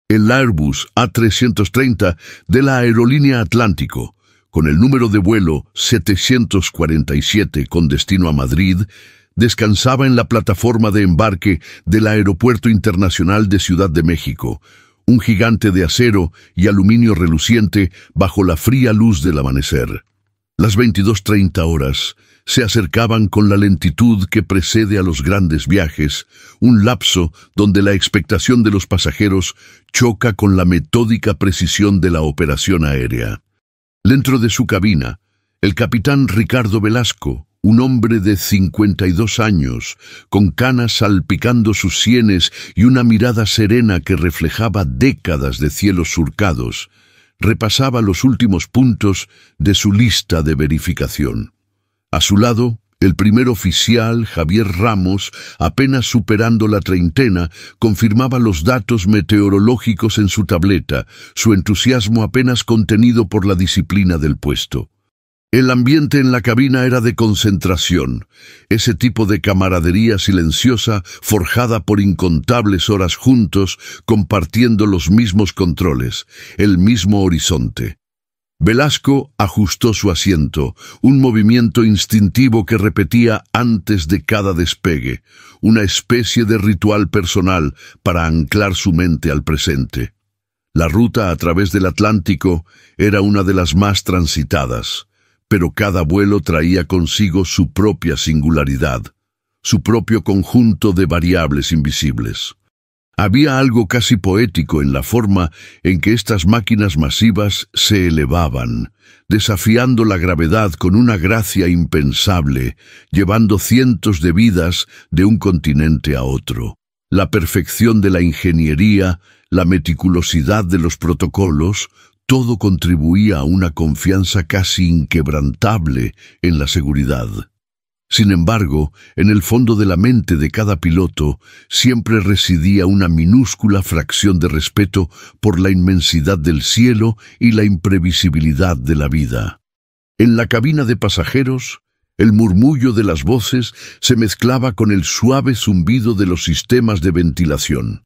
el Airbus A330 de la aerolínea Atlántico, con el número de vuelo 747 con destino a Madrid, descansaba en la plataforma de embarque del Aeropuerto Internacional de Ciudad de México, un gigante de acero y aluminio reluciente bajo la fría luz del amanecer. Las 22:30 horas se acercaban con la lentitud que precede a los grandes viajes, un lapso donde la expectación de los pasajeros choca con la metódica precisión de la operación aérea. Dentro de su cabina, el capitán Ricardo Velasco, un hombre de 52 años, con canas salpicando sus sienes y una mirada serena que reflejaba décadas de cielos surcados, repasaba los últimos puntos de su lista de verificación. A su lado, el primer oficial, Javier Ramos, apenas superando la treintena, confirmaba los datos meteorológicos en su tableta, su entusiasmo apenas contenido por la disciplina del puesto. El ambiente en la cabina era de concentración, ese tipo de camaradería silenciosa forjada por incontables horas juntos, compartiendo los mismos controles, el mismo horizonte. Velasco ajustó su asiento, un movimiento instintivo que repetía antes de cada despegue, una especie de ritual personal para anclar su mente al presente. La ruta a través del Atlántico era una de las más transitadas, pero cada vuelo traía consigo su propia singularidad, su propio conjunto de variables invisibles. Había algo casi poético en la forma en que estas máquinas masivas se elevaban, desafiando la gravedad con una gracia impensable, llevando cientos de vidas de un continente a otro. La perfección de la ingeniería, la meticulosidad de los protocolos, todo contribuía a una confianza casi inquebrantable en la seguridad. Sin embargo, en el fondo de la mente de cada piloto siempre residía una minúscula fracción de respeto por la inmensidad del cielo y la imprevisibilidad de la vida. En la cabina de pasajeros, el murmullo de las voces se mezclaba con el suave zumbido de los sistemas de ventilación.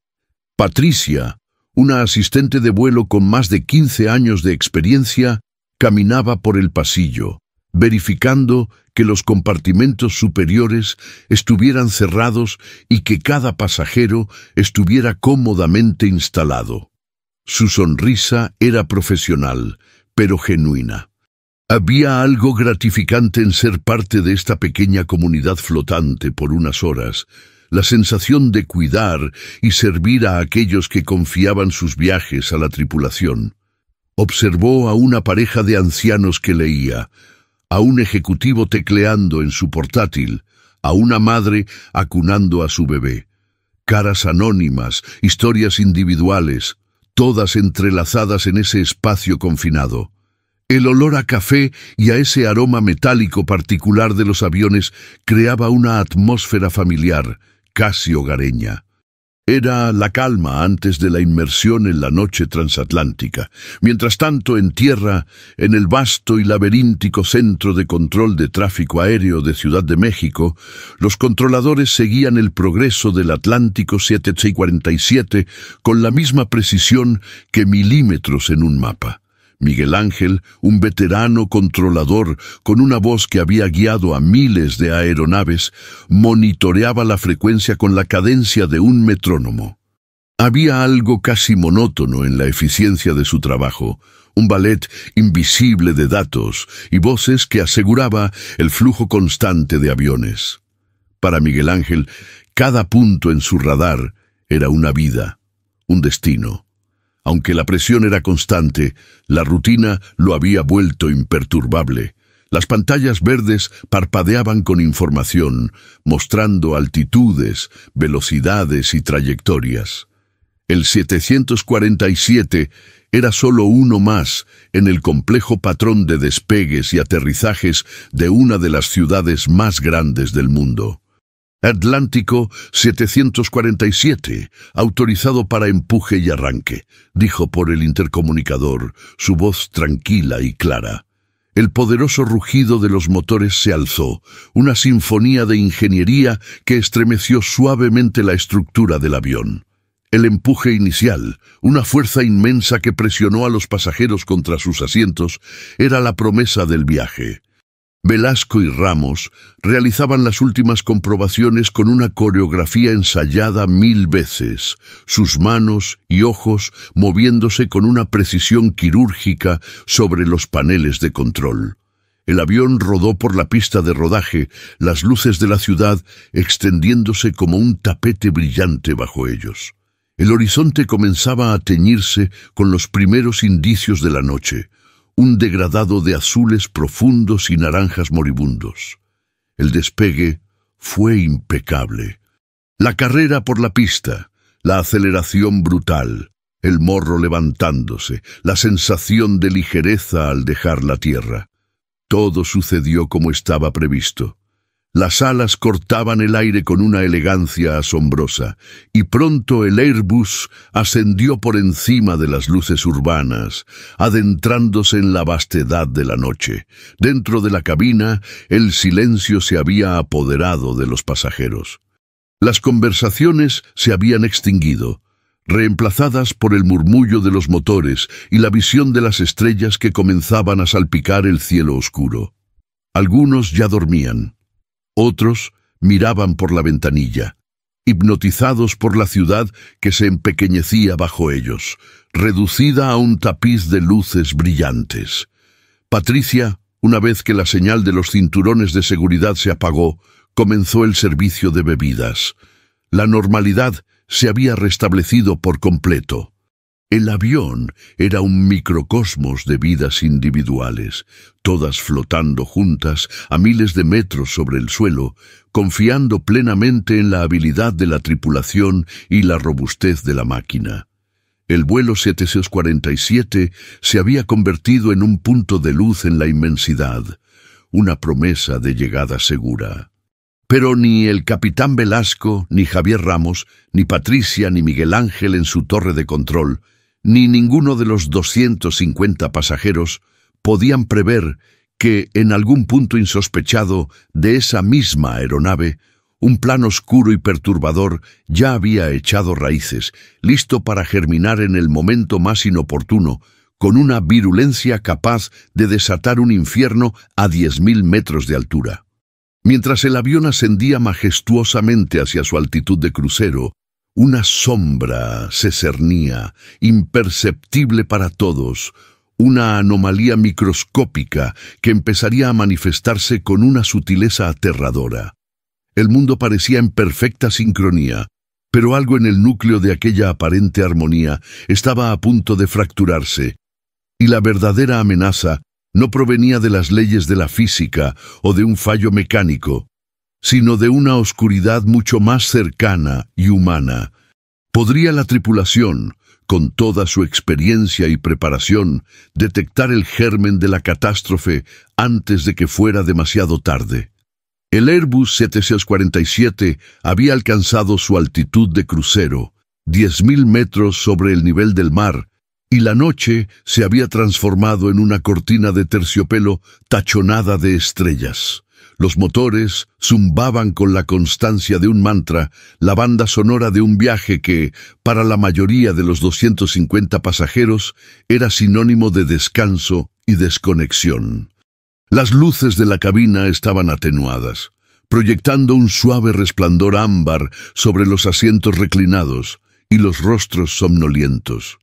Patricia, una asistente de vuelo con más de 15 años de experiencia, caminaba por el pasillo, verificando que los compartimentos superiores estuvieran cerrados y que cada pasajero estuviera cómodamente instalado. Su sonrisa era profesional, pero genuina. Había algo gratificante en ser parte de esta pequeña comunidad flotante por unas horas, la sensación de cuidar y servir a aquellos que confiaban sus viajes a la tripulación. Observó a una pareja de ancianos que leía, a un ejecutivo tecleando en su portátil, a una madre acunando a su bebé. Caras anónimas, historias individuales, todas entrelazadas en ese espacio confinado. El olor a café y a ese aroma metálico particular de los aviones creaba una atmósfera familiar, casi hogareña. Era la calma antes de la inmersión en la noche transatlántica. Mientras tanto, en tierra, en el vasto y laberíntico Centro de Control de Tráfico Aéreo de Ciudad de México, los controladores seguían el progreso del Atlántico 7647 con la misma precisión que milímetros en un mapa. Miguel Ángel, un veterano controlador con una voz que había guiado a miles de aeronaves, monitoreaba la frecuencia con la cadencia de un metrónomo. Había algo casi monótono en la eficiencia de su trabajo, un ballet invisible de datos y voces que aseguraba el flujo constante de aviones. Para Miguel Ángel, cada punto en su radar era una vida, un destino. Aunque la presión era constante, la rutina lo había vuelto imperturbable. Las pantallas verdes parpadeaban con información, mostrando altitudes, velocidades y trayectorias. El 747 era solo uno más en el complejo patrón de despegues y aterrizajes de una de las ciudades más grandes del mundo. Atlántico 747, autorizado para empuje y arranque, dijo por el intercomunicador, su voz tranquila y clara. El poderoso rugido de los motores se alzó, una sinfonía de ingeniería que estremeció suavemente la estructura del avión. El empuje inicial, una fuerza inmensa que presionó a los pasajeros contra sus asientos, era la promesa del viaje. Velasco y Ramos realizaban las últimas comprobaciones con una coreografía ensayada 1000 veces, sus manos y ojos moviéndose con una precisión quirúrgica sobre los paneles de control. El avión rodó por la pista de rodaje, las luces de la ciudad extendiéndose como un tapete brillante bajo ellos. El horizonte comenzaba a teñirse con los primeros indicios de la noche, un degradado de azules profundos y naranjas moribundos. El despegue fue impecable. La carrera por la pista, la aceleración brutal, el morro levantándose, la sensación de ligereza al dejar la tierra. Todo sucedió como estaba previsto. Las alas cortaban el aire con una elegancia asombrosa, y pronto el Airbus ascendió por encima de las luces urbanas, adentrándose en la vastedad de la noche. Dentro de la cabina, el silencio se había apoderado de los pasajeros. Las conversaciones se habían extinguido, reemplazadas por el murmullo de los motores y la visión de las estrellas que comenzaban a salpicar el cielo oscuro. Algunos ya dormían. Otros miraban por la ventanilla, hipnotizados por la ciudad que se empequeñecía bajo ellos, reducida a un tapiz de luces brillantes. Patricia, una vez que la señal de los cinturones de seguridad se apagó, comenzó el servicio de bebidas. La normalidad se había restablecido por completo. El avión era un microcosmos de vidas individuales, todas flotando juntas a miles de metros sobre el suelo, confiando plenamente en la habilidad de la tripulación y la robustez de la máquina. El vuelo 747 se había convertido en un punto de luz en la inmensidad, una promesa de llegada segura. Pero ni el capitán Velasco, ni Javier Ramos, ni Patricia, ni Miguel Ángel en su torre de control, ni ninguno de los 250 pasajeros podían prever que, en algún punto insospechado de esa misma aeronave, un plan oscuro y perturbador ya había echado raíces, listo para germinar en el momento más inoportuno, con una virulencia capaz de desatar un infierno a 10.000 metros de altura. Mientras el avión ascendía majestuosamente hacia su altitud de crucero, una sombra se cernía, imperceptible para todos, una anomalía microscópica que empezaría a manifestarse con una sutileza aterradora. El mundo parecía en perfecta sincronía, pero algo en el núcleo de aquella aparente armonía estaba a punto de fracturarse, y la verdadera amenaza no provenía de las leyes de la física o de un fallo mecánico, sino de una oscuridad mucho más cercana y humana. ¿Podría la tripulación, con toda su experiencia y preparación, detectar el germen de la catástrofe antes de que fuera demasiado tarde? El Airbus 747 había alcanzado su altitud de crucero, 10.000 metros sobre el nivel del mar, y la noche se había transformado en una cortina de terciopelo tachonada de estrellas. Los motores zumbaban con la constancia de un mantra, la banda sonora de un viaje que, para la mayoría de los 250 pasajeros, era sinónimo de descanso y desconexión. Las luces de la cabina estaban atenuadas, proyectando un suave resplandor ámbar sobre los asientos reclinados y los rostros somnolientos.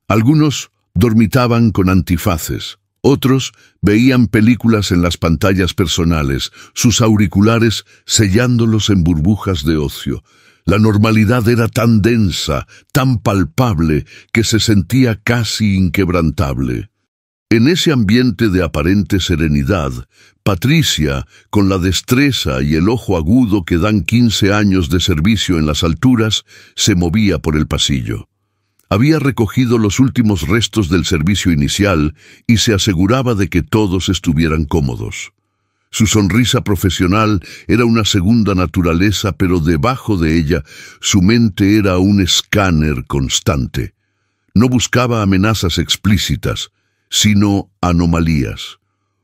Algunos dormitaban con antifaces, otros veían películas en las pantallas personales, sus auriculares sellándolos en burbujas de ocio. La normalidad era tan densa, tan palpable, que se sentía casi inquebrantable. En ese ambiente de aparente serenidad, Patricia, con la destreza y el ojo agudo que dan 15 años de servicio en las alturas, se movía por el pasillo. Había recogido los últimos restos del servicio inicial y se aseguraba de que todos estuvieran cómodos. Su sonrisa profesional era una segunda naturaleza, pero debajo de ella su mente era un escáner constante. No buscaba amenazas explícitas, sino anomalías.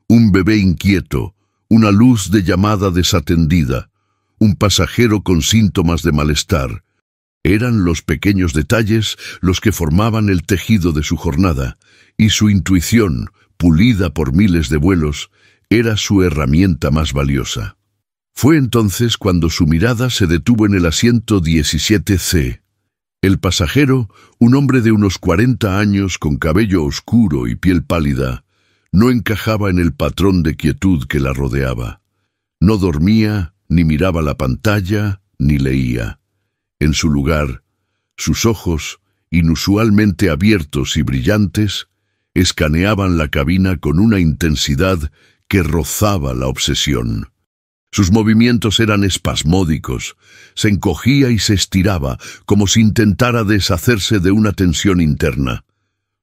Un bebé inquieto, una luz de llamada desatendida, un pasajero con síntomas de malestar. Eran los pequeños detalles los que formaban el tejido de su jornada, y su intuición, pulida por miles de vuelos, era su herramienta más valiosa. Fue entonces cuando su mirada se detuvo en el asiento 17C. El pasajero, un hombre de unos 40 años con cabello oscuro y piel pálida, no encajaba en el patrón de quietud que la rodeaba. No dormía, ni miraba la pantalla, ni leía. En su lugar, sus ojos, inusualmente abiertos y brillantes, escaneaban la cabina con una intensidad que rozaba la obsesión. Sus movimientos eran espasmódicos, se encogía y se estiraba, como si intentara deshacerse de una tensión interna.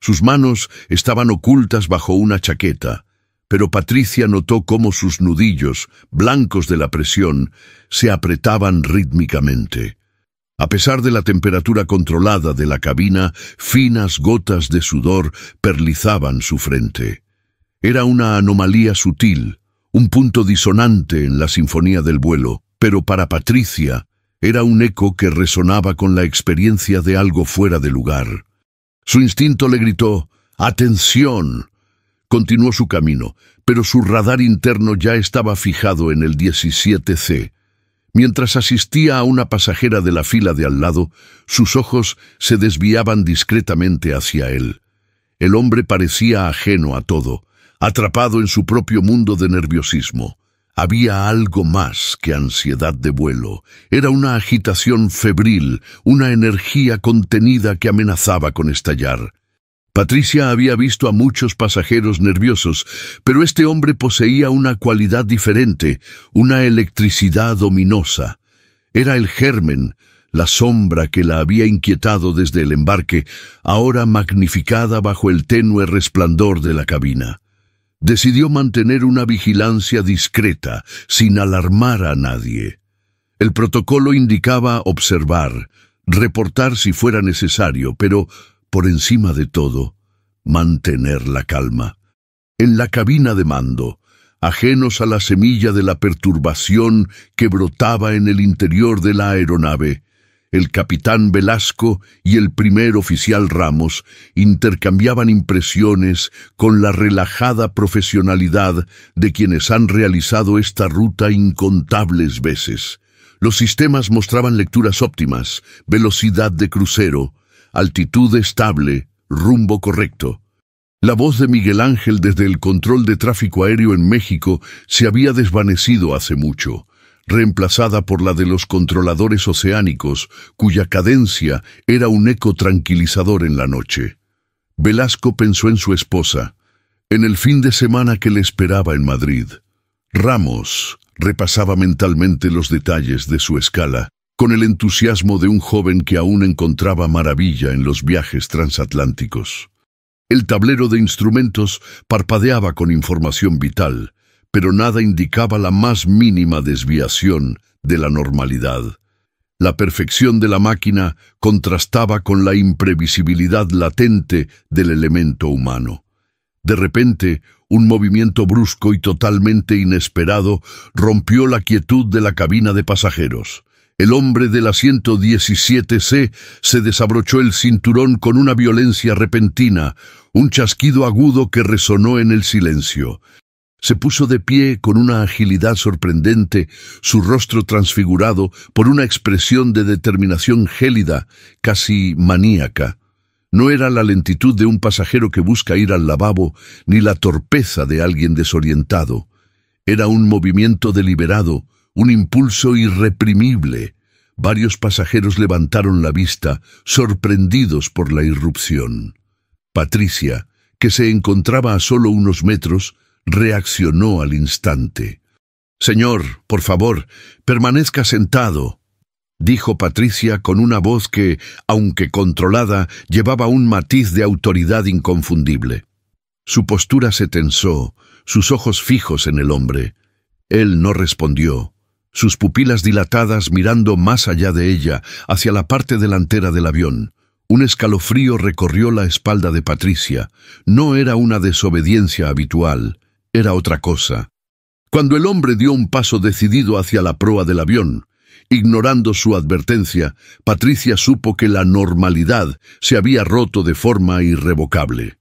Sus manos estaban ocultas bajo una chaqueta, pero Patricia notó cómo sus nudillos, blancos de la presión, se apretaban rítmicamente. A pesar de la temperatura controlada de la cabina, finas gotas de sudor perlizaban su frente. Era una anomalía sutil, un punto disonante en la sinfonía del vuelo, pero para Patricia era un eco que resonaba con la experiencia de algo fuera de lugar. Su instinto le gritó, ¡atención! Continuó su camino, pero su radar interno ya estaba fijado en el 17C. Mientras asistía a una pasajera de la fila de al lado, sus ojos se desviaban discretamente hacia él. El hombre parecía ajeno a todo, atrapado en su propio mundo de nerviosismo. Había algo más que ansiedad de vuelo. Era una agitación febril, una energía contenida que amenazaba con estallar. Patricia había visto a muchos pasajeros nerviosos, pero este hombre poseía una cualidad diferente, una electricidad ominosa. Era el germen, la sombra que la había inquietado desde el embarque, ahora magnificada bajo el tenue resplandor de la cabina. Decidió mantener una vigilancia discreta, sin alarmar a nadie. El protocolo indicaba observar, reportar si fuera necesario, pero, por encima de todo, mantener la calma. En la cabina de mando, ajenos a la semilla de la perturbación que brotaba en el interior de la aeronave, el capitán Velasco y el primer oficial Ramos intercambiaban impresiones con la relajada profesionalidad de quienes han realizado esta ruta incontables veces. Los sistemas mostraban lecturas óptimas, velocidad de crucero, altitud estable, rumbo correcto. La voz de Miguel Ángel desde el control de tráfico aéreo en México se había desvanecido hace mucho, reemplazada por la de los controladores oceánicos, cuya cadencia era un eco tranquilizador en la noche. Velasco pensó en su esposa, en el fin de semana que le esperaba en Madrid. Ramos repasaba mentalmente los detalles de su escala, con el entusiasmo de un joven que aún encontraba maravilla en los viajes transatlánticos. El tablero de instrumentos parpadeaba con información vital, pero nada indicaba la más mínima desviación de la normalidad. La perfección de la máquina contrastaba con la imprevisibilidad latente del elemento humano. De repente, un movimiento brusco y totalmente inesperado rompió la quietud de la cabina de pasajeros. El hombre del asiento 17C se desabrochó el cinturón con una violencia repentina, un chasquido agudo que resonó en el silencio. Se puso de pie con una agilidad sorprendente, su rostro transfigurado por una expresión de determinación gélida, casi maníaca. No era la lentitud de un pasajero que busca ir al lavabo, ni la torpeza de alguien desorientado. Era un movimiento deliberado, un impulso irreprimible. Varios pasajeros levantaron la vista, sorprendidos por la irrupción. Patricia, que se encontraba a solo unos metros, reaccionó al instante. «Señor, por favor, permanezca sentado», dijo Patricia con una voz que, aunque controlada, llevaba un matiz de autoridad inconfundible. Su postura se tensó, sus ojos fijos en el hombre. Él no respondió, sus pupilas dilatadas mirando más allá de ella, hacia la parte delantera del avión. Un escalofrío recorrió la espalda de Patricia. No era una desobediencia habitual, era otra cosa. Cuando el hombre dio un paso decidido hacia la proa del avión, Ignorando su advertencia, Patricia supo que la normalidad se había roto de forma irrevocable.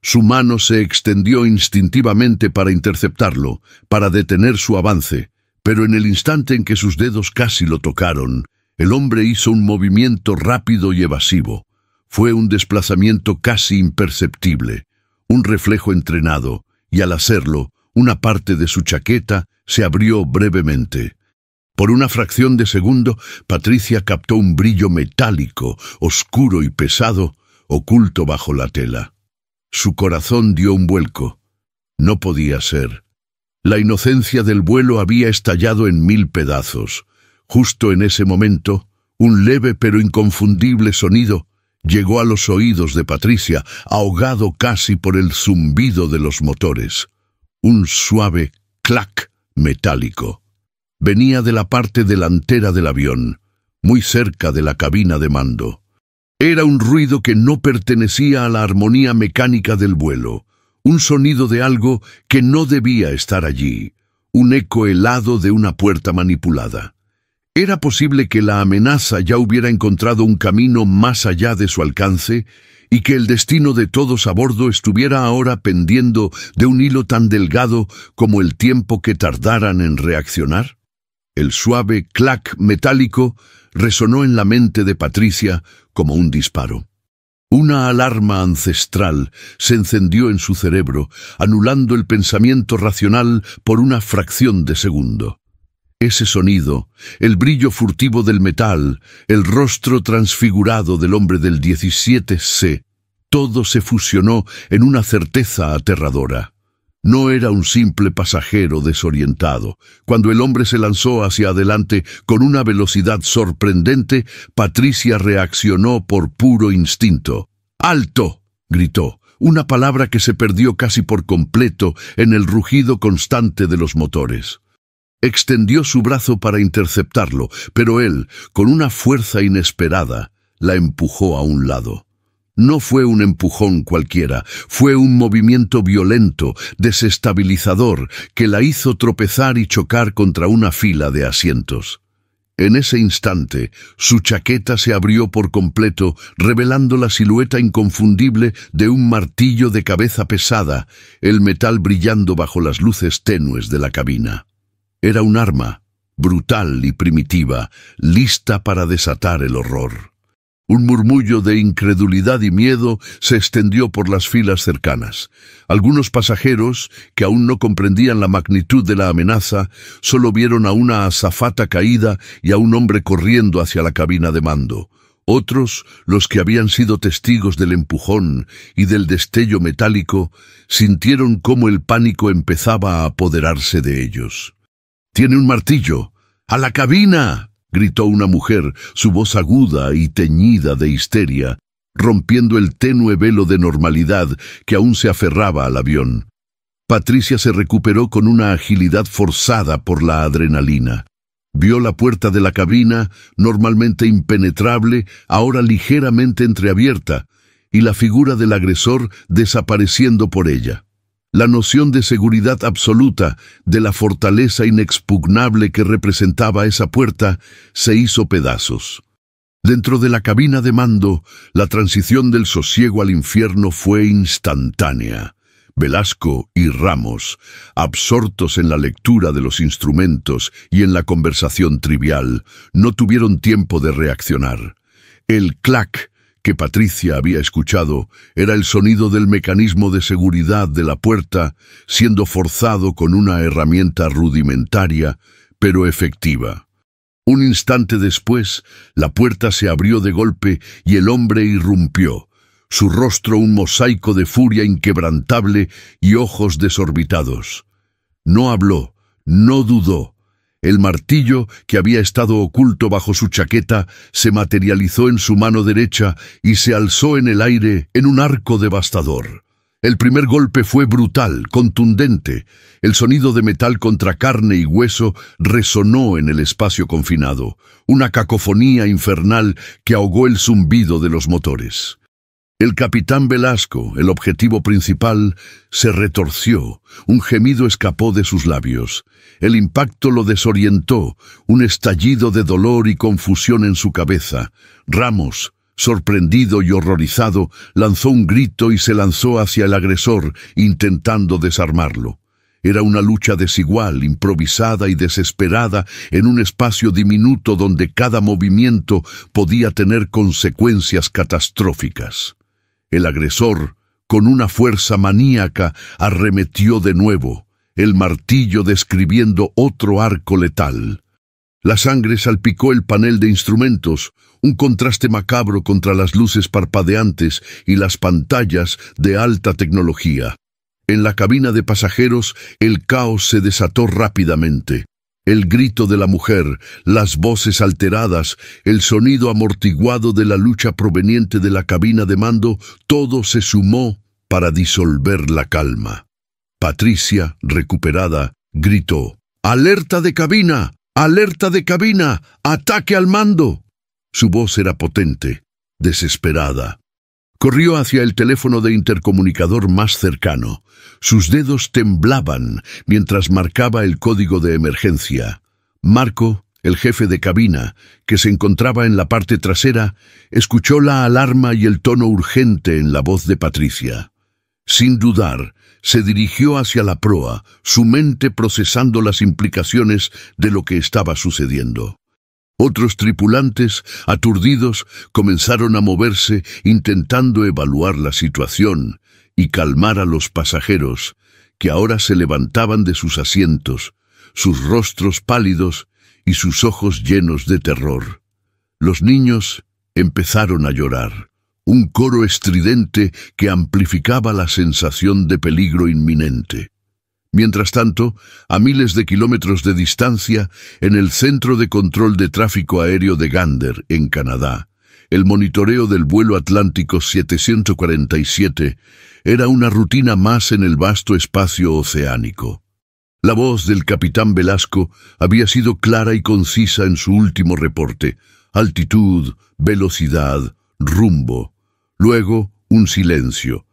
Su mano se extendió instintivamente para interceptarlo, para detener su avance, pero en el instante en que sus dedos casi lo tocaron, el hombre hizo un movimiento rápido y evasivo. Fue un desplazamiento casi imperceptible, un reflejo entrenado, y al hacerlo, una parte de su chaqueta se abrió brevemente. Por una fracción de segundo, Patricia captó un brillo metálico, oscuro y pesado, oculto bajo la tela. Su corazón dio un vuelco. No podía ser. La inocencia del vuelo había estallado en 1000 pedazos. Justo en ese momento, un leve pero inconfundible sonido llegó a los oídos de Patricia, ahogado casi por el zumbido de los motores. Un suave clac metálico. Venía de la parte delantera del avión, muy cerca de la cabina de mando. Era un ruido que no pertenecía a la armonía mecánica del vuelo, un sonido de algo que no debía estar allí, un eco helado de una puerta manipulada. ¿Era posible que la amenaza ya hubiera encontrado un camino más allá de su alcance y que el destino de todos a bordo estuviera ahora pendiendo de un hilo tan delgado como el tiempo que tardaran en reaccionar? El suave clac metálico resonó en la mente de Patricia como un disparo. Una alarma ancestral se encendió en su cerebro, anulando el pensamiento racional por una fracción de segundo. Ese sonido, el brillo furtivo del metal, el rostro transfigurado del hombre del 17C, todo se fusionó en una certeza aterradora. No era un simple pasajero desorientado. Cuando el hombre se lanzó hacia adelante con una velocidad sorprendente, Patricia reaccionó por puro instinto. ¡Alto!, gritó, una palabra que se perdió casi por completo en el rugido constante de los motores. Extendió su brazo para interceptarlo, pero él, con una fuerza inesperada, la empujó a un lado. No fue un empujón cualquiera, fue un movimiento violento, desestabilizador, que la hizo tropezar y chocar contra una fila de asientos. En ese instante, su chaqueta se abrió por completo, revelando la silueta inconfundible de un martillo de cabeza pesada, el metal brillando bajo las luces tenues de la cabina. Era un arma, brutal y primitiva, lista para desatar el horror. Un murmullo de incredulidad y miedo se extendió por las filas cercanas. Algunos pasajeros, que aún no comprendían la magnitud de la amenaza, solo vieron a una azafata caída y a un hombre corriendo hacia la cabina de mando. Otros, los que habían sido testigos del empujón y del destello metálico, sintieron cómo el pánico empezaba a apoderarse de ellos. «¡Tiene un martillo! ¡A la cabina!», gritó una mujer, su voz aguda y teñida de histeria, rompiendo el tenue velo de normalidad que aún se aferraba al avión. Patricia se recuperó con una agilidad forzada por la adrenalina. Vio la puerta de la cabina, normalmente impenetrable, ahora ligeramente entreabierta, y la figura del agresor desapareciendo por ella. La noción de seguridad absoluta, de la fortaleza inexpugnable que representaba esa puerta, se hizo pedazos. Dentro de la cabina de mando, la transición del sosiego al infierno fue instantánea. Velasco y Ramos, absortos en la lectura de los instrumentos y en la conversación trivial, no tuvieron tiempo de reaccionar. El clac que Patricia había escuchado era el sonido del mecanismo de seguridad de la puerta siendo forzado con una herramienta rudimentaria, pero efectiva. Un instante después, la puerta se abrió de golpe y el hombre irrumpió, su rostro un mosaico de furia inquebrantable y ojos desorbitados. No habló, no dudó. El martillo, que había estado oculto bajo su chaqueta, se materializó en su mano derecha y se alzó en el aire en un arco devastador. El primer golpe fue brutal, contundente. El sonido de metal contra carne y hueso resonó en el espacio confinado, una cacofonía infernal que ahogó el zumbido de los motores. El capitán Velasco, el objetivo principal, se retorció. Un gemido escapó de sus labios. El impacto lo desorientó, un estallido de dolor y confusión en su cabeza. Ramos, sorprendido y horrorizado, lanzó un grito y se lanzó hacia el agresor, intentando desarmarlo. Era una lucha desigual, improvisada y desesperada en un espacio diminuto donde cada movimiento podía tener consecuencias catastróficas. El agresor, con una fuerza maníaca, arremetió de nuevo, el martillo describiendo otro arco letal. La sangre salpicó el panel de instrumentos, un contraste macabro contra las luces parpadeantes y las pantallas de alta tecnología. En la cabina de pasajeros, el caos se desató rápidamente. El grito de la mujer, las voces alteradas, el sonido amortiguado de la lucha proveniente de la cabina de mando, todo se sumó para disolver la calma. Patricia, recuperada, gritó: «¡Alerta de cabina! ¡Alerta de cabina! ¡Ataque al mando!». Su voz era potente, desesperada. Corrió hacia el teléfono de intercomunicador más cercano. Sus dedos temblaban mientras marcaba el código de emergencia. Marco, el jefe de cabina, que se encontraba en la parte trasera, escuchó la alarma y el tono urgente en la voz de Patricia. Sin dudar, se dirigió hacia la proa, su mente procesando las implicaciones de lo que estaba sucediendo. Otros tripulantes, aturdidos, comenzaron a moverse intentando evaluar la situación y calmar a los pasajeros, que ahora se levantaban de sus asientos, sus rostros pálidos y sus ojos llenos de terror. Los niños empezaron a llorar, un coro estridente que amplificaba la sensación de peligro inminente. Mientras tanto, a miles de kilómetros de distancia, en el Centro de Control de Tráfico Aéreo de Gander, en Canadá, el monitoreo del vuelo Atlántico 747 era una rutina más en el vasto espacio oceánico. La voz del capitán Velasco había sido clara y concisa en su último reporte: altitud, velocidad, rumbo. Luego, un silencio.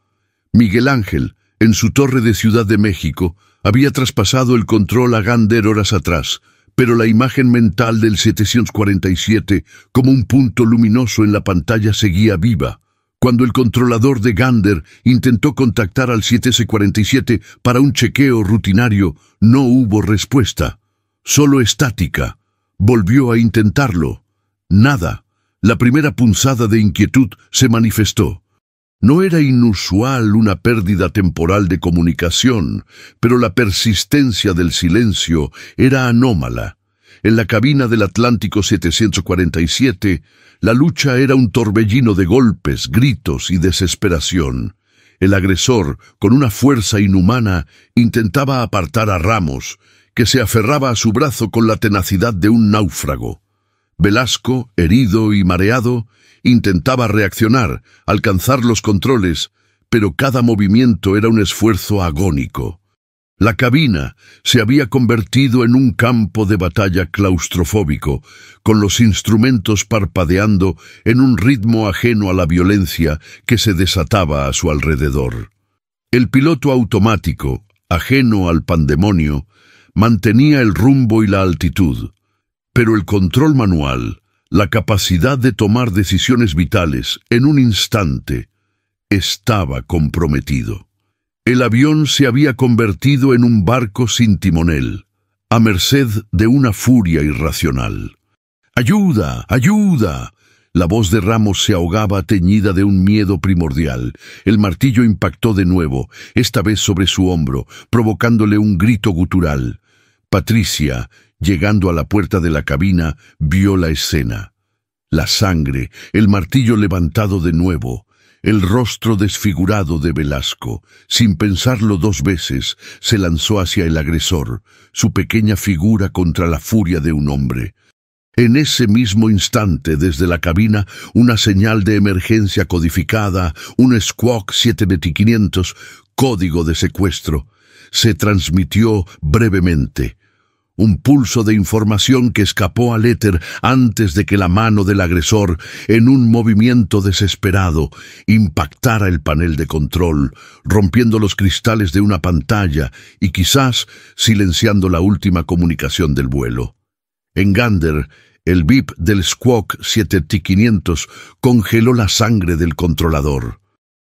Miguel Ángel, en su torre de Ciudad de México, había traspasado el control a Gander horas atrás, pero la imagen mental del 747, como un punto luminoso en la pantalla, seguía viva. Cuando el controlador de Gander intentó contactar al 747 para un chequeo rutinario, no hubo respuesta. Solo estática. Volvió a intentarlo. Nada. La primera punzada de inquietud se manifestó. No era inusual una pérdida temporal de comunicación, pero la persistencia del silencio era anómala. En la cabina del Atlántico 747, la lucha era un torbellino de golpes, gritos y desesperación. El agresor, con una fuerza inhumana, intentaba apartar a Ramos, que se aferraba a su brazo con la tenacidad de un náufrago. Velasco, herido y mareado, intentaba reaccionar, alcanzar los controles, pero cada movimiento era un esfuerzo agónico. La cabina se había convertido en un campo de batalla claustrofóbico, con los instrumentos parpadeando en un ritmo ajeno a la violencia que se desataba a su alrededor. El piloto automático, ajeno al pandemonio, mantenía el rumbo y la altitud, pero el control manual, la capacidad de tomar decisiones vitales en un instante, estaba comprometido. El avión se había convertido en un barco sin timonel, a merced de una furia irracional. ¡Ayuda! ¡Ayuda! La voz de Ramos se ahogaba teñida de un miedo primordial. El martillo impactó de nuevo, esta vez sobre su hombro, provocándole un grito gutural. Patricia, llegando a la puerta de la cabina, vio la escena. La sangre, el martillo levantado de nuevo, el rostro desfigurado de Velasco. Sin pensarlo dos veces, se lanzó hacia el agresor, su pequeña figura contra la furia de un hombre. En ese mismo instante, desde la cabina, una señal de emergencia codificada, un Squawk 7500, código de secuestro, se transmitió brevemente. un pulso de información que escapó al éter antes de que la mano del agresor, en un movimiento desesperado, impactara el panel de control, rompiendo los cristales de una pantalla y quizás silenciando la última comunicación del vuelo. En Gander, el bip del Squawk 7T500 congeló la sangre del controlador.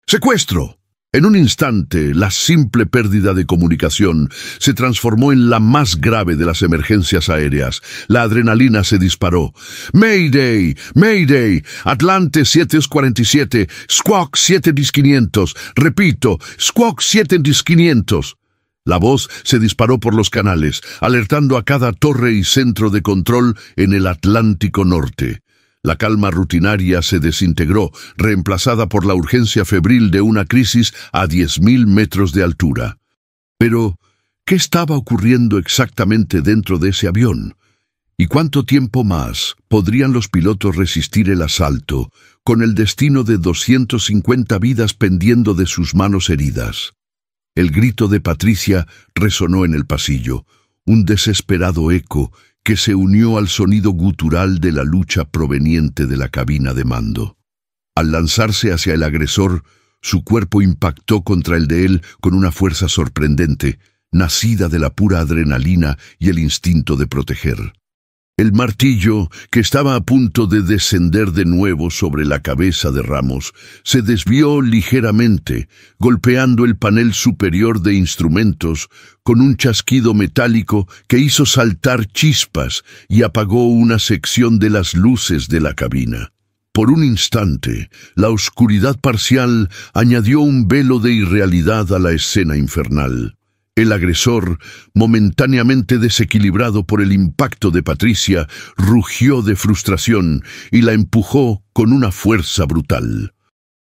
¡Secuestro! En un instante, la simple pérdida de comunicación se transformó en la más grave de las emergencias aéreas. La adrenalina se disparó. ¡Mayday! ¡Mayday! Atlante 747, Squawk 7-500. Repito, Squawk 7-500. La voz se disparó por los canales, alertando a cada torre y centro de control en el Atlántico Norte. La calma rutinaria se desintegró, reemplazada por la urgencia febril de una crisis a 10.000 metros de altura. Pero, ¿qué estaba ocurriendo exactamente dentro de ese avión? ¿Y cuánto tiempo más podrían los pilotos resistir el asalto, con el destino de 250 vidas pendiendo de sus manos heridas? El grito de Patricia resonó en el pasillo, un desesperado eco que se unió al sonido gutural de la lucha proveniente de la cabina de mando. Al lanzarse hacia el agresor, su cuerpo impactó contra el de él con una fuerza sorprendente, nacida de la pura adrenalina y el instinto de proteger. El martillo, que estaba a punto de descender de nuevo sobre la cabeza de Ramos, se desvió ligeramente, golpeando el panel superior de instrumentos con un chasquido metálico que hizo saltar chispas y apagó una sección de las luces de la cabina. Por un instante, la oscuridad parcial añadió un velo de irrealidad a la escena infernal. El agresor, momentáneamente desequilibrado por el impacto de Patricia, rugió de frustración y la empujó con una fuerza brutal.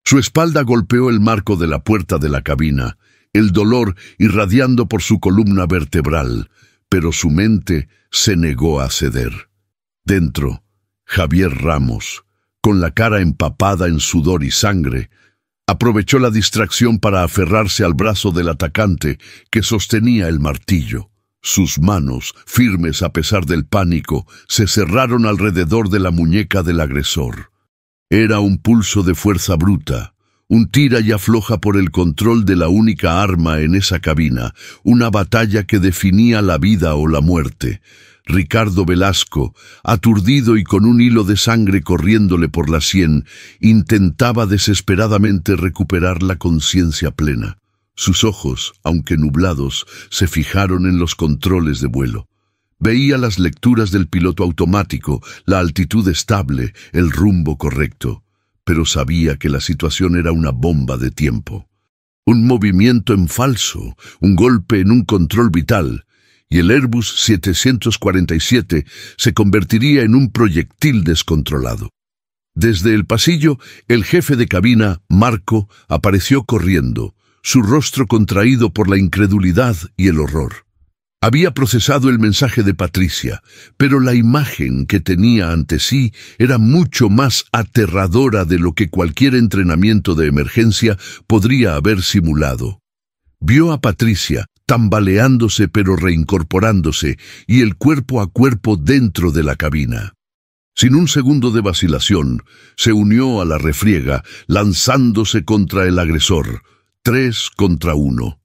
Su espalda golpeó el marco de la puerta de la cabina, el dolor irradiando por su columna vertebral, pero su mente se negó a ceder. Dentro, Javier Ramos, con la cara empapada en sudor y sangre, aprovechó la distracción para aferrarse al brazo del atacante que sostenía el martillo. Sus manos, firmes a pesar del pánico, se cerraron alrededor de la muñeca del agresor. Era un pulso de fuerza bruta, un tira y afloja por el control de la única arma en esa cabina, una batalla que definía la vida o la muerte. Ricardo Velasco, aturdido y con un hilo de sangre corriéndole por la sien, intentaba desesperadamente recuperar la conciencia plena. Sus ojos, aunque nublados, se fijaron en los controles de vuelo. Veía las lecturas del piloto automático, la altitud estable, el rumbo correcto, pero sabía que la situación era una bomba de tiempo. Un movimiento en falso, un golpe en un control vital, y el Airbus 747 se convertiría en un proyectil descontrolado. Desde el pasillo, el jefe de cabina, Marco, apareció corriendo, su rostro contraído por la incredulidad y el horror. Había procesado el mensaje de Patricia, pero la imagen que tenía ante sí era mucho más aterradora de lo que cualquier entrenamiento de emergencia podría haber simulado. Vio a Patricia, tambaleándose pero reincorporándose, y el cuerpo a cuerpo dentro de la cabina. Sin un segundo de vacilación, se unió a la refriega, lanzándose contra el agresor, 3 contra 1.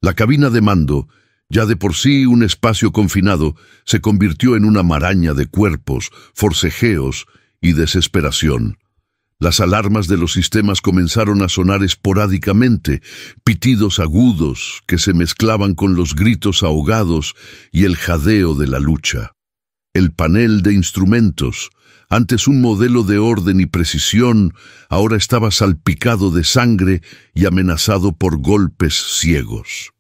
La cabina de mando, ya de por sí un espacio confinado, se convirtió en una maraña de cuerpos, forcejeos y desesperación. Las alarmas de los sistemas comenzaron a sonar esporádicamente, pitidos agudos que se mezclaban con los gritos ahogados y el jadeo de la lucha. El panel de instrumentos, antes un modelo de orden y precisión, ahora estaba salpicado de sangre y amenazado por golpes ciegos.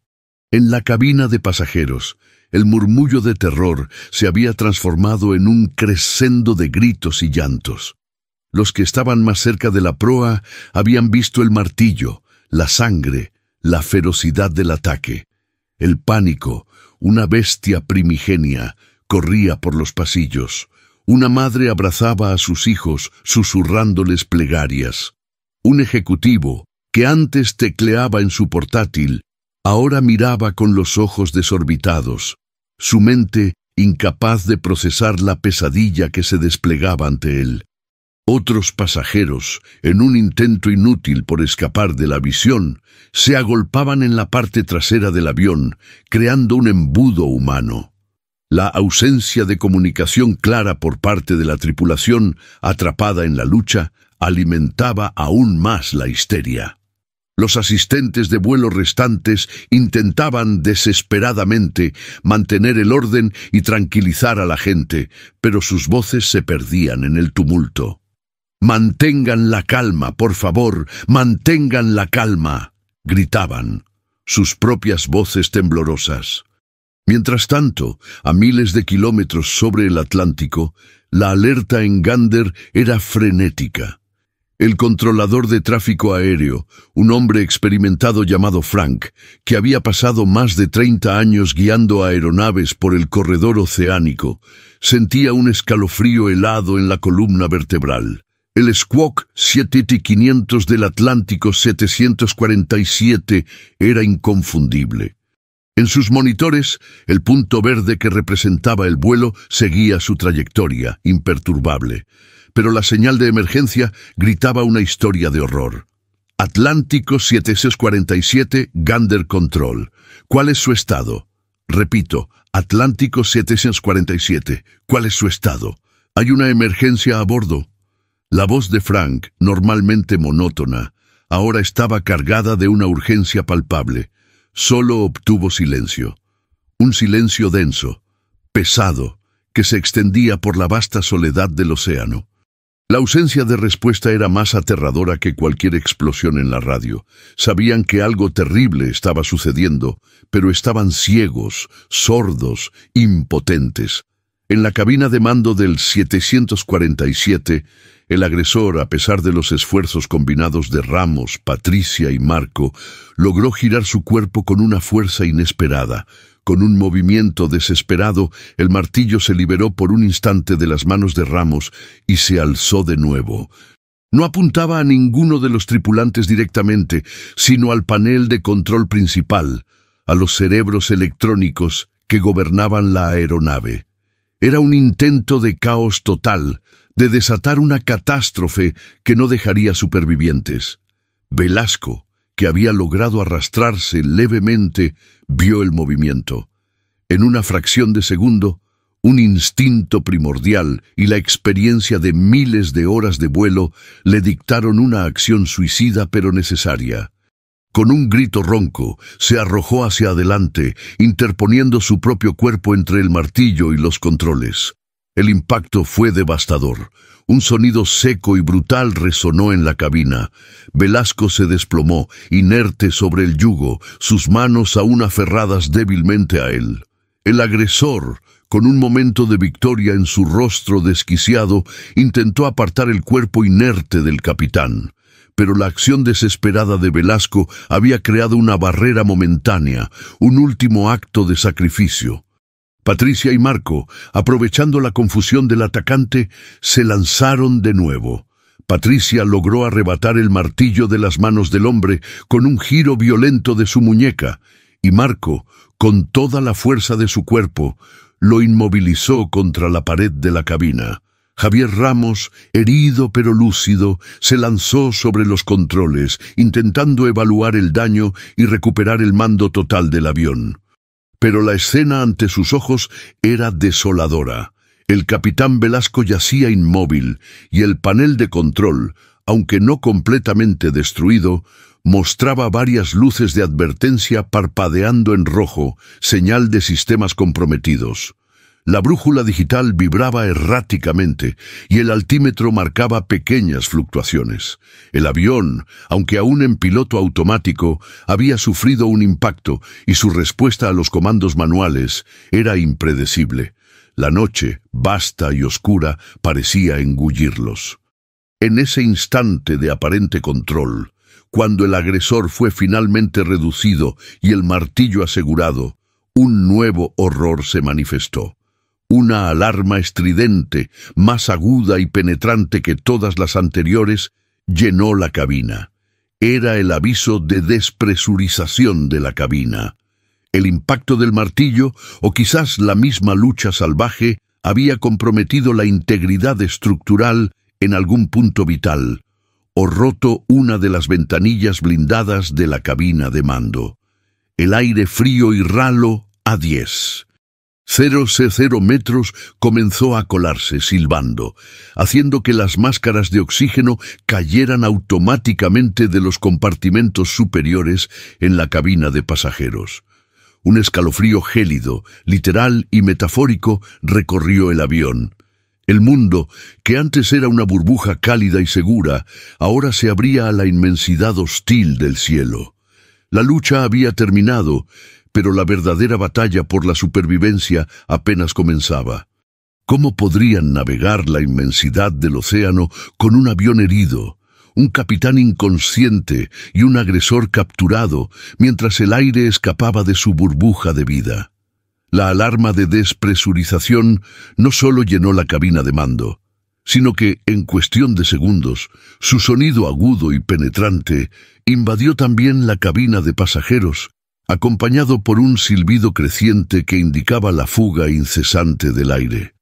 En la cabina de pasajeros, el murmullo de terror se había transformado en un crescendo de gritos y llantos. Los que estaban más cerca de la proa habían visto el martillo, la sangre, la ferocidad del ataque. El pánico, una bestia primigenia, corría por los pasillos. Una madre abrazaba a sus hijos, susurrándoles plegarias. Un ejecutivo, que antes tecleaba en su portátil, ahora miraba con los ojos desorbitados, su mente incapaz de procesar la pesadilla que se desplegaba ante él. Otros pasajeros, en un intento inútil por escapar de la visión, se agolpaban en la parte trasera del avión, creando un embudo humano. La ausencia de comunicación clara por parte de la tripulación, atrapada en la lucha, alimentaba aún más la histeria. Los asistentes de vuelo restantes intentaban desesperadamente mantener el orden y tranquilizar a la gente, pero sus voces se perdían en el tumulto. «Mantengan la calma, por favor, mantengan la calma», gritaban, sus propias voces temblorosas. Mientras tanto, a miles de kilómetros sobre el Atlántico, la alerta en Gander era frenética. El controlador de tráfico aéreo, un hombre experimentado llamado Frank, que había pasado más de 30 años guiando aeronaves por el corredor oceánico, sentía un escalofrío helado en la columna vertebral. El Squawk 7500 del Atlántico 747 era inconfundible. En sus monitores, el punto verde que representaba el vuelo seguía su trayectoria, imperturbable. Pero la señal de emergencia gritaba una historia de horror. Atlántico 747, Gander Control. ¿Cuál es su estado? Repito, Atlántico 747. ¿Cuál es su estado? Hay una emergencia a bordo. La voz de Frank, normalmente monótona, ahora estaba cargada de una urgencia palpable. Solo obtuvo silencio. Un silencio denso, pesado, que se extendía por la vasta soledad del océano. La ausencia de respuesta era más aterradora que cualquier explosión en la radio. Sabían que algo terrible estaba sucediendo, pero estaban ciegos, sordos, impotentes. En la cabina de mando del 747, el agresor, a pesar de los esfuerzos combinados de Ramos, Patricia y Marco, logró girar su cuerpo con una fuerza inesperada. Con un movimiento desesperado, el martillo se liberó por un instante de las manos de Ramos y se alzó de nuevo. No apuntaba a ninguno de los tripulantes directamente, sino al panel de control principal, a los cerebros electrónicos que gobernaban la aeronave. Era un intento de caos total, de desatar una catástrofe que no dejaría supervivientes. Velasco, que había logrado arrastrarse levemente, vio el movimiento. En una fracción de segundo, un instinto primordial y la experiencia de miles de horas de vuelo le dictaron una acción suicida pero necesaria. Con un grito ronco, se arrojó hacia adelante, interponiendo su propio cuerpo entre el martillo y los controles. El impacto fue devastador. Un sonido seco y brutal resonó en la cabina. Velasco se desplomó, inerte sobre el yugo, sus manos aún aferradas débilmente a él. El agresor, con un momento de victoria en su rostro desquiciado, intentó apartar el cuerpo inerte del capitán. Pero la acción desesperada de Velasco había creado una barrera momentánea, un último acto de sacrificio. Patricia y Marco, aprovechando la confusión del atacante, se lanzaron de nuevo. Patricia logró arrebatar el martillo de las manos del hombre con un giro violento de su muñeca, y Marco, con toda la fuerza de su cuerpo, lo inmovilizó contra la pared de la cabina. Javier Ramos, herido pero lúcido, se lanzó sobre los controles, intentando evaluar el daño y recuperar el mando total del avión. Pero la escena ante sus ojos era desoladora. El capitán Velasco yacía inmóvil y el panel de control, aunque no completamente destruido, mostraba varias luces de advertencia parpadeando en rojo, señal de sistemas comprometidos. La brújula digital vibraba erráticamente y el altímetro marcaba pequeñas fluctuaciones. El avión, aunque aún en piloto automático, había sufrido un impacto y su respuesta a los comandos manuales era impredecible. La noche, vasta y oscura, parecía engullirlos. En ese instante de aparente control, cuando el agresor fue finalmente reducido y el martillo asegurado, un nuevo horror se manifestó. Una alarma estridente, más aguda y penetrante que todas las anteriores, llenó la cabina. Era el aviso de despresurización de la cabina. El impacto del martillo, o quizás la misma lucha salvaje, había comprometido la integridad estructural en algún punto vital, o roto una de las ventanillas blindadas de la cabina de mando. El aire frío y ralo a 10. 0,0 metros comenzó a colarse silbando, haciendo que las máscaras de oxígeno cayeran automáticamente de los compartimentos superiores en la cabina de pasajeros. Un escalofrío gélido, literal y metafórico, recorrió el avión. El mundo, que antes era una burbuja cálida y segura, ahora se abría a la inmensidad hostil del cielo. La lucha había terminado, pero la verdadera batalla por la supervivencia apenas comenzaba. ¿Cómo podrían navegar la inmensidad del océano con un avión herido, un capitán inconsciente y un agresor capturado, mientras el aire escapaba de su burbuja de vida? La alarma de despresurización no solo llenó la cabina de mando, sino que, en cuestión de segundos, su sonido agudo y penetrante invadió también la cabina de pasajeros, acompañado por un silbido creciente que indicaba la fuga incesante del aire.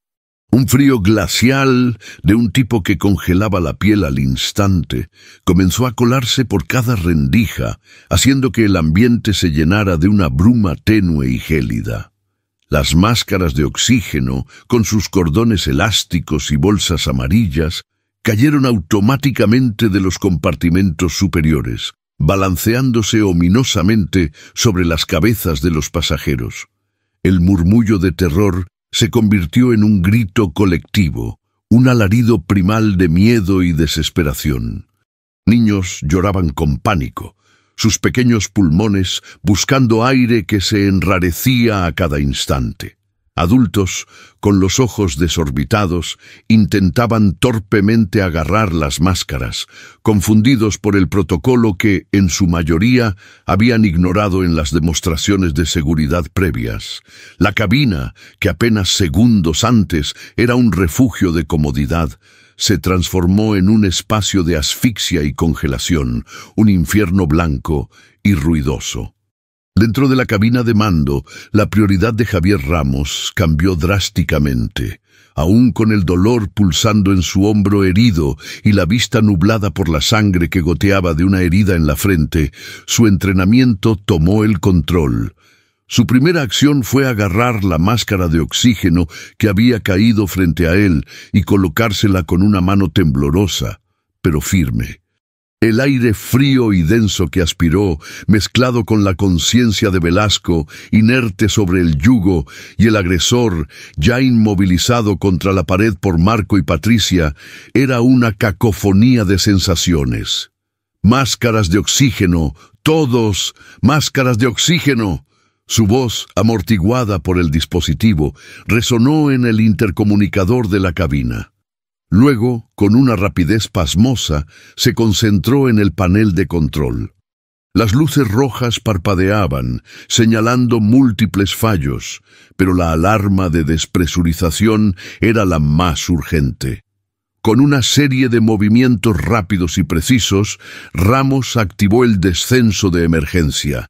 Un frío glacial, de un tipo que congelaba la piel al instante, comenzó a colarse por cada rendija, haciendo que el ambiente se llenara de una bruma tenue y gélida. Las máscaras de oxígeno, con sus cordones elásticos y bolsas amarillas, cayeron automáticamente de los compartimentos superiores, balanceándose ominosamente sobre las cabezas de los pasajeros. El murmullo de terror se convirtió en un grito colectivo, un alarido primal de miedo y desesperación. Niños lloraban con pánico, sus pequeños pulmones buscando aire que se enrarecía a cada instante. Adultos, con los ojos desorbitados, intentaban torpemente agarrar las máscaras, confundidos por el protocolo que, en su mayoría, habían ignorado en las demostraciones de seguridad previas. La cabina, que apenas segundos antes era un refugio de comodidad, se transformó en un espacio de asfixia y congelación, un infierno blanco y ruidoso. Dentro de la cabina de mando, la prioridad de Javier Ramos cambió drásticamente. Aún con el dolor pulsando en su hombro herido y la vista nublada por la sangre que goteaba de una herida en la frente, su entrenamiento tomó el control. Su primera acción fue agarrar la máscara de oxígeno que había caído frente a él y colocársela con una mano temblorosa, pero firme. El aire frío y denso que aspiró, mezclado con la conciencia de Velasco, inerte sobre el yugo, y el agresor, ya inmovilizado contra la pared por Marco y Patricia, era una cacofonía de sensaciones. «Máscaras de oxígeno, todos, máscaras de oxígeno». Su voz, amortiguada por el dispositivo, resonó en el intercomunicador de la cabina. Luego, con una rapidez pasmosa, se concentró en el panel de control. Las luces rojas parpadeaban, señalando múltiples fallos, pero la alarma de despresurización era la más urgente. Con una serie de movimientos rápidos y precisos, Ramos activó el descenso de emergencia.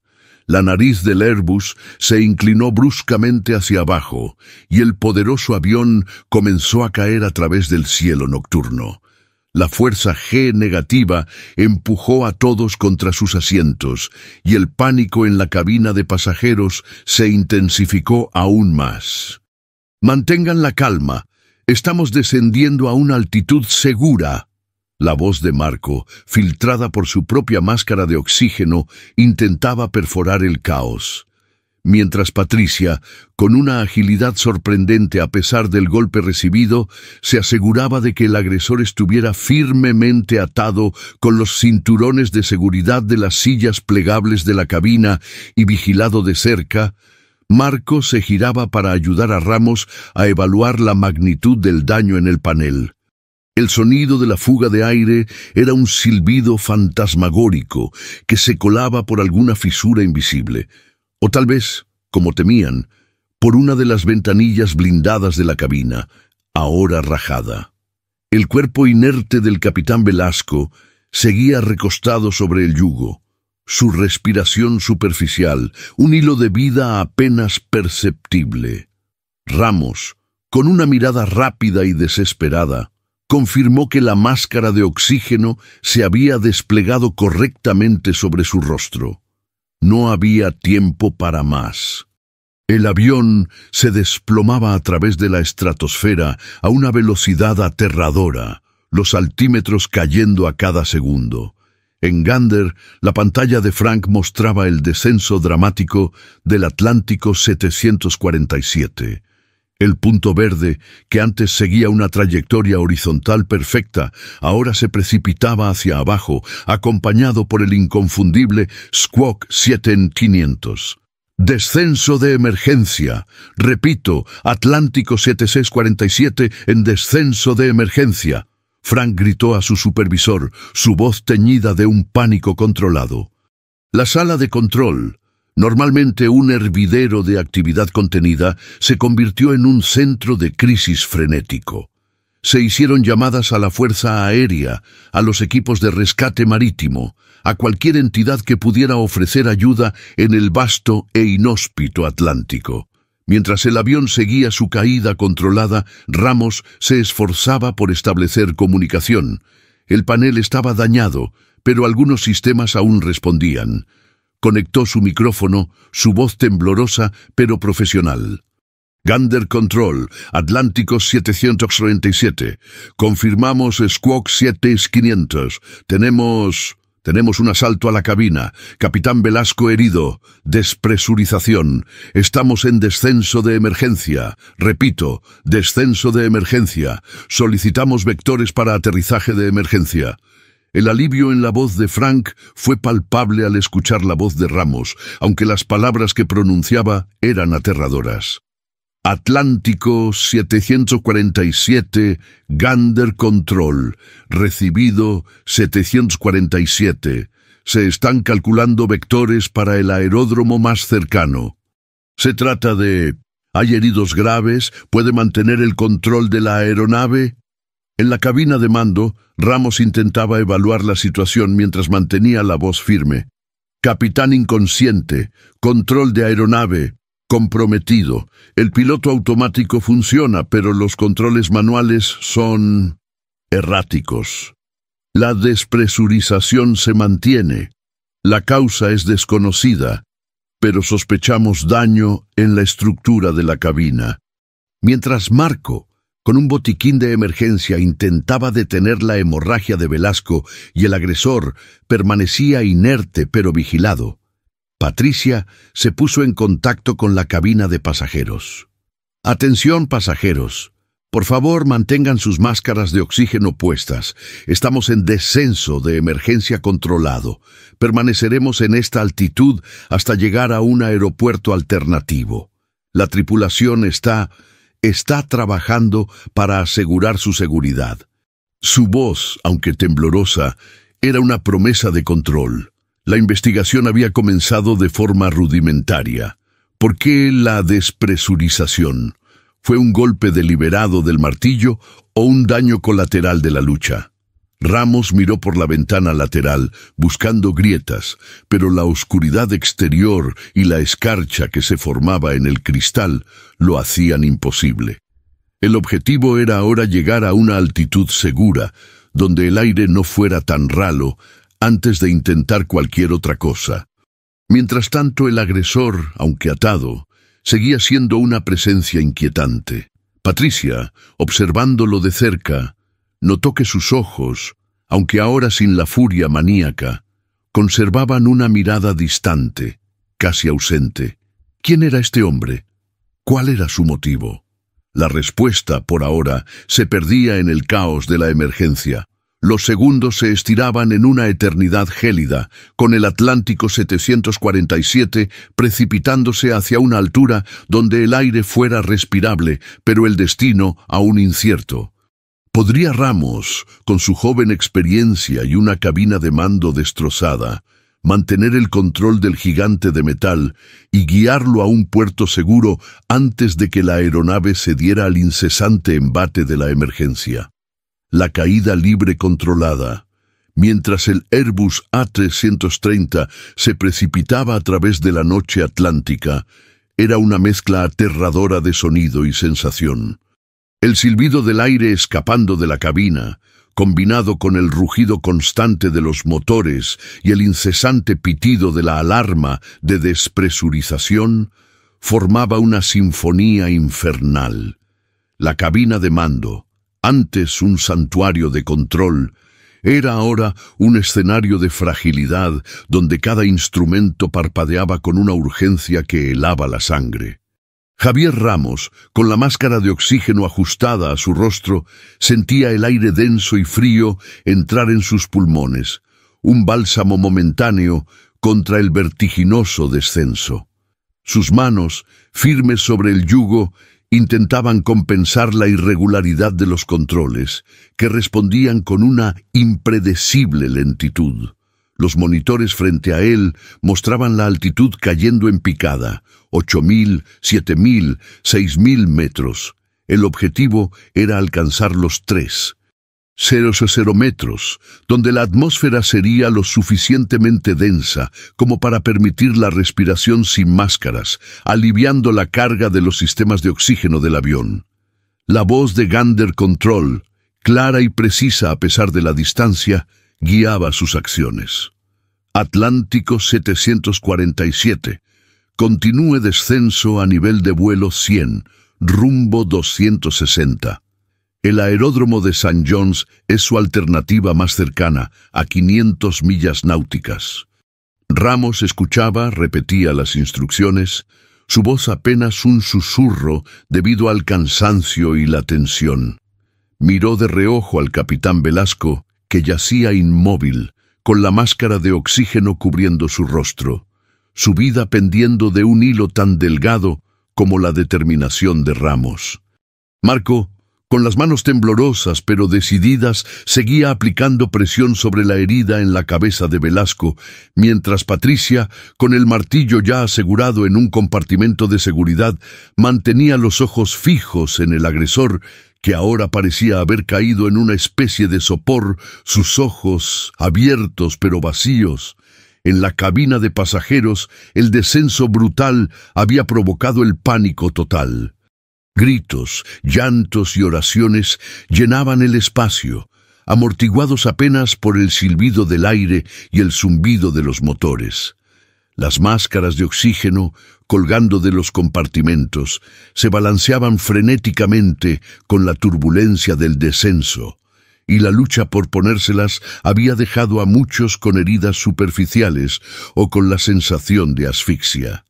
La nariz del Airbus se inclinó bruscamente hacia abajo y el poderoso avión comenzó a caer a través del cielo nocturno. La fuerza G negativa empujó a todos contra sus asientos y el pánico en la cabina de pasajeros se intensificó aún más. «Mantengan la calma. Estamos descendiendo a una altitud segura». La voz de Marco, filtrada por su propia máscara de oxígeno, intentaba perforar el caos. Mientras Patricia, con una agilidad sorprendente a pesar del golpe recibido, se aseguraba de que el agresor estuviera firmemente atado con los cinturones de seguridad de las sillas plegables de la cabina y vigilado de cerca, Marco se giraba para ayudar a Ramos a evaluar la magnitud del daño en el panel. El sonido de la fuga de aire era un silbido fantasmagórico que se colaba por alguna fisura invisible, o tal vez, como temían, por una de las ventanillas blindadas de la cabina, ahora rajada. El cuerpo inerte del capitán Velasco seguía recostado sobre el yugo. su respiración superficial, un hilo de vida apenas perceptible. Ramos, con una mirada rápida y desesperada, confirmó que la máscara de oxígeno se había desplegado correctamente sobre su rostro. No había tiempo para más. El avión se desplomaba a través de la estratosfera a una velocidad aterradora, los altímetros cayendo a cada segundo. En Gander, la pantalla de Frank mostraba el descenso dramático del Atlántico 747. El punto verde, que antes seguía una trayectoria horizontal perfecta, ahora se precipitaba hacia abajo, acompañado por el inconfundible Squawk 7500. Descenso de emergencia. Repito, Atlántico 7647 en descenso de emergencia. Frank gritó a su supervisor, su voz teñida de un pánico controlado. La sala de control, normalmente un hervidero de actividad contenida, se convirtió en un centro de crisis frenético. Se hicieron llamadas a la Fuerza Aérea, a los equipos de rescate marítimo, a cualquier entidad que pudiera ofrecer ayuda en el vasto e inhóspito Atlántico. Mientras el avión seguía su caída controlada, Ramos se esforzaba por establecer comunicación. El panel estaba dañado, pero algunos sistemas aún respondían. Conectó su micrófono, su voz temblorosa pero profesional. Gander Control, Atlántico 747. Confirmamos Squawk 7500. Tenemos un asalto a la cabina. Capitán Velasco herido. Despresurización. Estamos en descenso de emergencia. Repito, descenso de emergencia. Solicitamos vectores para aterrizaje de emergencia. El alivio en la voz de Frank fue palpable al escuchar la voz de Ramos, aunque las palabras que pronunciaba eran aterradoras. Atlántico 747, Gander Control, recibido 747. Se están calculando vectores para el aeródromo más cercano. Se trata de... ¿Hay heridos graves? ¿Puede mantener el control de la aeronave? En la cabina de mando, Ramos intentaba evaluar la situación mientras mantenía la voz firme. Capitán inconsciente, control de aeronave, comprometido. El piloto automático funciona, pero los controles manuales son erráticos. La despresurización se mantiene. La causa es desconocida, pero sospechamos daño en la estructura de la cabina. Mientras Marco, con un botiquín de emergencia, intentaba detener la hemorragia de Velasco y el agresor permanecía inerte pero vigilado, Patricia se puso en contacto con la cabina de pasajeros. «Atención, pasajeros. Por favor, mantengan sus máscaras de oxígeno puestas. Estamos en descenso de emergencia controlado. Permaneceremos en esta altitud hasta llegar a un aeropuerto alternativo. La tripulación está trabajando para asegurar su seguridad». Su voz, aunque temblorosa, era una promesa de control. La investigación había comenzado de forma rudimentaria. ¿Por qué la despresurización? ¿Fue un golpe deliberado del martillo o un daño colateral de la lucha? Ramos miró por la ventana lateral, buscando grietas, pero la oscuridad exterior y la escarcha que se formaba en el cristal lo hacían imposible. El objetivo era ahora llegar a una altitud segura, donde el aire no fuera tan ralo, antes de intentar cualquier otra cosa. Mientras tanto, el agresor, aunque atado, seguía siendo una presencia inquietante. Patricia, observándolo de cerca, notó que sus ojos, aunque ahora sin la furia maníaca, conservaban una mirada distante, casi ausente. ¿Quién era este hombre? ¿Cuál era su motivo? La respuesta, por ahora, se perdía en el caos de la emergencia. Los segundos se estiraban en una eternidad gélida, con el Atlántico 747 precipitándose hacia una altura donde el aire fuera respirable, pero el destino aún incierto. ¿Podría Ramos, con su joven experiencia y una cabina de mando destrozada, mantener el control del gigante de metal y guiarlo a un puerto seguro antes de que la aeronave se diera al incesante embate de la emergencia? La caída libre controlada, mientras el Airbus A330 se precipitaba a través de la noche atlántica, era una mezcla aterradora de sonido y sensación. El silbido del aire escapando de la cabina, combinado con el rugido constante de los motores y el incesante pitido de la alarma de despresurización, formaba una sinfonía infernal. La cabina de mando, antes un santuario de control, era ahora un escenario de fragilidad donde cada instrumento parpadeaba con una urgencia que helaba la sangre. Javier Ramos, con la máscara de oxígeno ajustada a su rostro, sentía el aire denso y frío entrar en sus pulmones, un bálsamo momentáneo contra el vertiginoso descenso. Sus manos, firmes sobre el yugo, intentaban compensar la irregularidad de los controles, que respondían con una impredecible lentitud. Los monitores frente a él mostraban la altitud cayendo en picada, 8.000, 7.000, 6.000 metros. El objetivo era alcanzar los 3.000 metros, donde la atmósfera sería lo suficientemente densa como para permitir la respiración sin máscaras, aliviando la carga de los sistemas de oxígeno del avión. La voz de Gander Control, clara y precisa a pesar de la distancia, guiaba sus acciones. Atlántico 747. Continúe descenso a nivel de vuelo 100, rumbo 260. El aeródromo de St. John's es su alternativa más cercana, a 500 millas náuticas. Ramos escuchaba, repetía las instrucciones, su voz apenas un susurro debido al cansancio y la tensión. Miró de reojo al capitán Velasco, que yacía inmóvil, con la máscara de oxígeno cubriendo su rostro, su vida pendiendo de un hilo tan delgado como la determinación de Ramos. Marco, con las manos temblorosas pero decididas, seguía aplicando presión sobre la herida en la cabeza de Velasco, mientras Patricia, con el martillo ya asegurado en un compartimento de seguridad, mantenía los ojos fijos en el agresor, que ahora parecía haber caído en una especie de sopor, sus ojos abiertos pero vacíos. En la cabina de pasajeros, el descenso brutal había provocado el pánico total. Gritos, llantos y oraciones llenaban el espacio, amortiguados apenas por el silbido del aire y el zumbido de los motores. Las máscaras de oxígeno, colgando de los compartimentos, se balanceaban frenéticamente con la turbulencia del descenso, y la lucha por ponérselas había dejado a muchos con heridas superficiales o con la sensación de asfixia.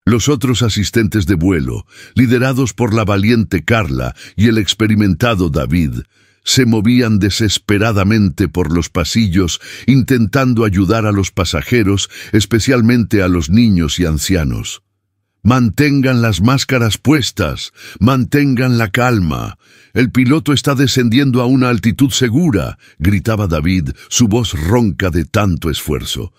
Los otros asistentes de vuelo, liderados por la valiente Carla y el experimentado David, se movían desesperadamente por los pasillos intentando ayudar a los pasajeros, especialmente a los niños y ancianos. «Mantengan las máscaras puestas, mantengan la calma. El piloto está descendiendo a una altitud segura», gritaba David, su voz ronca de tanto esfuerzo.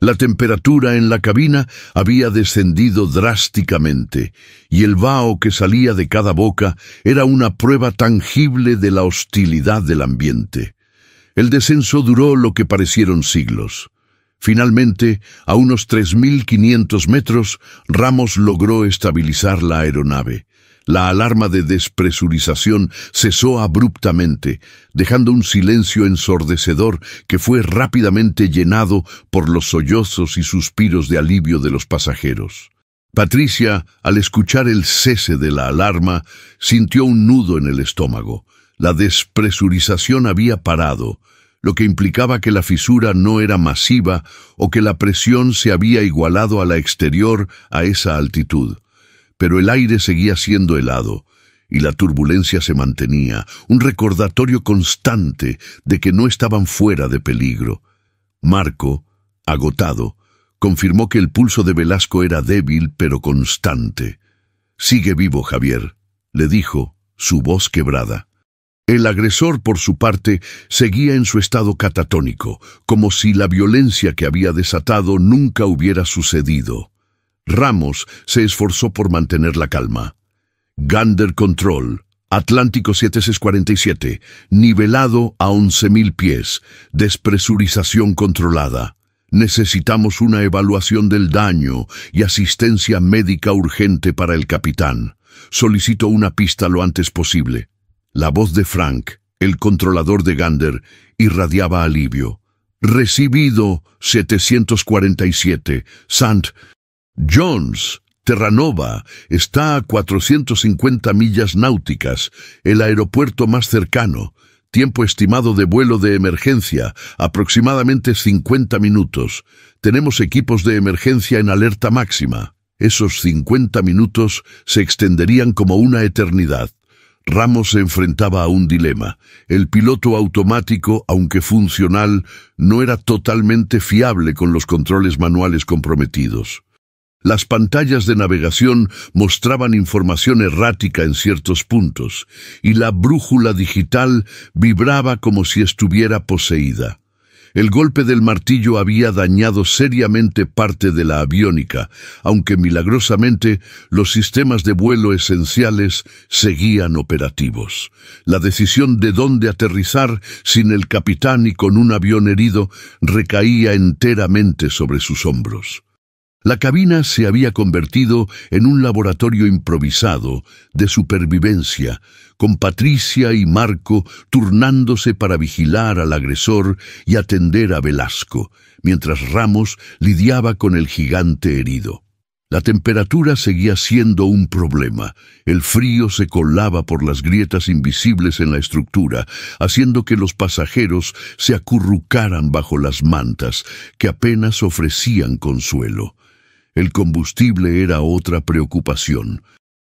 La temperatura en la cabina había descendido drásticamente, y el vaho que salía de cada boca era una prueba tangible de la hostilidad del ambiente. El descenso duró lo que parecieron siglos. Finalmente, a unos 3.500 metros, Ramos logró estabilizar la aeronave. La alarma de despresurización cesó abruptamente, dejando un silencio ensordecedor que fue rápidamente llenado por los sollozos y suspiros de alivio de los pasajeros. Patricia, al escuchar el cese de la alarma, sintió un nudo en el estómago. La despresurización había parado, lo que implicaba que la fisura no era masiva o que la presión se había igualado a la exterior a esa altitud. Pero el aire seguía siendo helado, y la turbulencia se mantenía, un recordatorio constante de que no estaban fuera de peligro. Marco, agotado, confirmó que el pulso de Velasco era débil pero constante. «Sigue vivo, Javier», le dijo, su voz quebrada. El agresor, por su parte, seguía en su estado catatónico, como si la violencia que había desatado nunca hubiera sucedido. Ramos se esforzó por mantener la calma. «Gander Control, Atlántico 747, nivelado a 11.000 pies, despresurización controlada. Necesitamos una evaluación del daño y asistencia médica urgente para el capitán. Solicito una pista lo antes posible. La voz de Frank, el controlador de Gander, irradiaba alivio. Recibido 747, St. John's. Terranova está a 450 millas náuticas, el aeropuerto más cercano. Tiempo estimado de vuelo de emergencia, aproximadamente 50 minutos. Tenemos equipos de emergencia en alerta máxima. Esos 50 minutos se extenderían como una eternidad. Ramos se enfrentaba a un dilema. El piloto automático, aunque funcional, no era totalmente fiable con los controles manuales comprometidos. Las pantallas de navegación mostraban información errática en ciertos puntos, y la brújula digital vibraba como si estuviera poseída. El golpe del martillo había dañado seriamente parte de la aviónica, aunque milagrosamente los sistemas de vuelo esenciales seguían operativos. La decisión de dónde aterrizar sin el capitán y con un avión herido recaía enteramente sobre sus hombros. La cabina se había convertido en un laboratorio improvisado de supervivencia, con Patricia y Marco turnándose para vigilar al agresor y atender a Velasco, mientras Ramos lidiaba con el gigante herido. La temperatura seguía siendo un problema. El frío se colaba por las grietas invisibles en la estructura, haciendo que los pasajeros se acurrucaran bajo las mantas, que apenas ofrecían consuelo. El combustible era otra preocupación.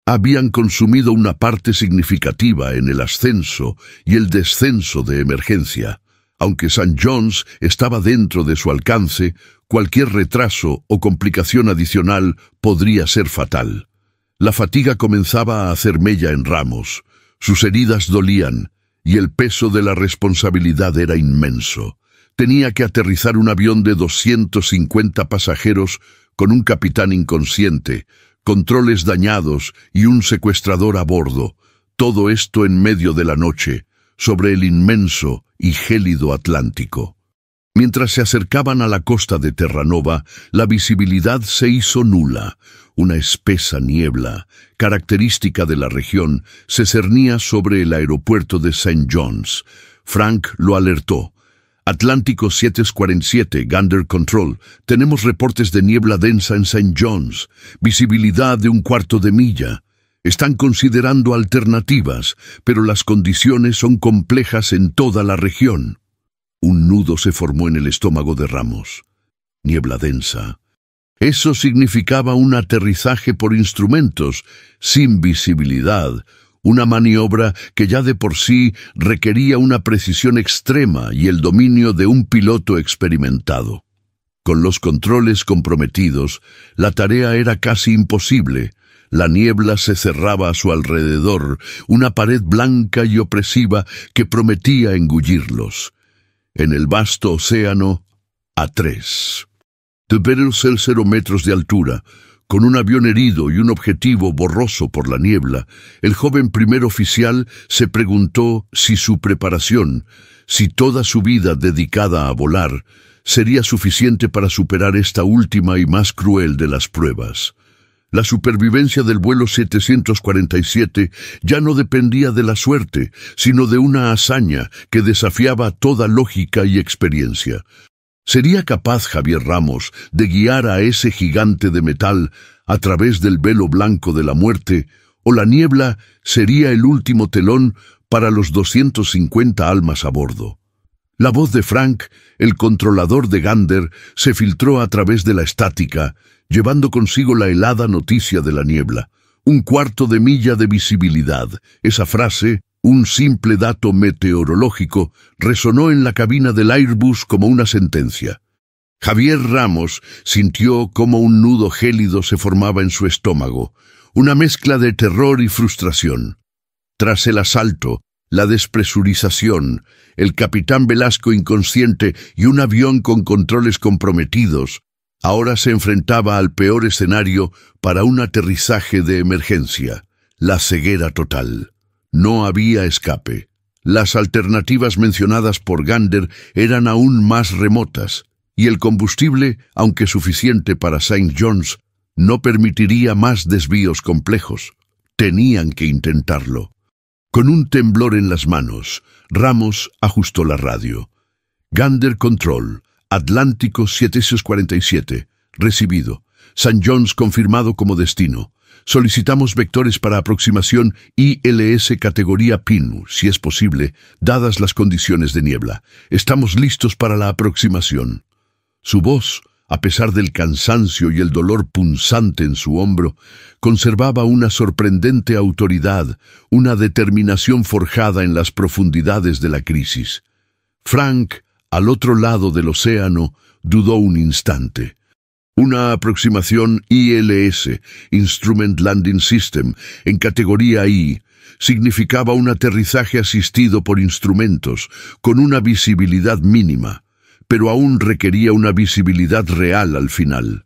Habían consumido una parte significativa en el ascenso y el descenso de emergencia. Aunque St. John's estaba dentro de su alcance, cualquier retraso o complicación adicional podría ser fatal. La fatiga comenzaba a hacer mella en Ramos. Sus heridas dolían, y el peso de la responsabilidad era inmenso. Tenía que aterrizar un avión de 250 pasajeros con un capitán inconsciente, controles dañados y un secuestrador a bordo. Todo esto en medio de la noche, sobre el inmenso y gélido Atlántico. Mientras se acercaban a la costa de Terranova, la visibilidad se hizo nula. Una espesa niebla, característica de la región, se cernía sobre el aeropuerto de St. John's. Frank lo alertó. Atlántico 747, Gander Control. Tenemos reportes de niebla densa en St. John's. Visibilidad de 1/4 de milla. Están considerando alternativas, pero las condiciones son complejas en toda la región. Un nudo se formó en el estómago de Ramos. Niebla densa. Eso significaba un aterrizaje por instrumentos, sin visibilidad. Una maniobra que ya de por sí requería una precisión extrema y el dominio de un piloto experimentado. Con los controles comprometidos, la tarea era casi imposible. La niebla se cerraba a su alrededor, una pared blanca y opresiva que prometía engullirlos. En el vasto océano, a 3. De 0 metros de altura, con un avión herido y un objetivo borroso por la niebla, el joven primer oficial se preguntó si su preparación, si toda su vida dedicada a volar, sería suficiente para superar esta última y más cruel de las pruebas. La supervivencia del vuelo 747 ya no dependía de la suerte, sino de una hazaña que desafiaba toda lógica y experiencia. ¿Sería capaz Javier Ramos de guiar a ese gigante de metal a través del velo blanco de la muerte, o la niebla sería el último telón para los 250 almas a bordo? La voz de Frank, el controlador de Gander, se filtró a través de la estática, llevando consigo la helada noticia de la niebla. 1/4 de milla de visibilidad. Esa frase, un simple dato meteorológico, resonó en la cabina del Airbus como una sentencia. Javier Ramos sintió cómo un nudo gélido se formaba en su estómago, una mezcla de terror y frustración. Tras el asalto, la despresurización, el capitán Velasco inconsciente y un avión con controles comprometidos, ahora se enfrentaba al peor escenario para un aterrizaje de emergencia, la ceguera total. No había escape. Las alternativas mencionadas por Gander eran aún más remotas, y el combustible, aunque suficiente para St. John's, no permitiría más desvíos complejos. Tenían que intentarlo. Con un temblor en las manos, Ramos ajustó la radio. Gander Control, Atlántico 747, recibido. St. John's confirmado como destino. Solicitamos vectores para aproximación ILS categoría PIN, si es posible, dadas las condiciones de niebla. Estamos listos para la aproximación. Su voz, a pesar del cansancio y el dolor punzante en su hombro, conservaba una sorprendente autoridad, una determinación forjada en las profundidades de la crisis. Frank, al otro lado del océano, dudó un instante. Una aproximación ILS, Instrument Landing System, en categoría I, significaba un aterrizaje asistido por instrumentos, con una visibilidad mínima, pero aún requería una visibilidad real al final.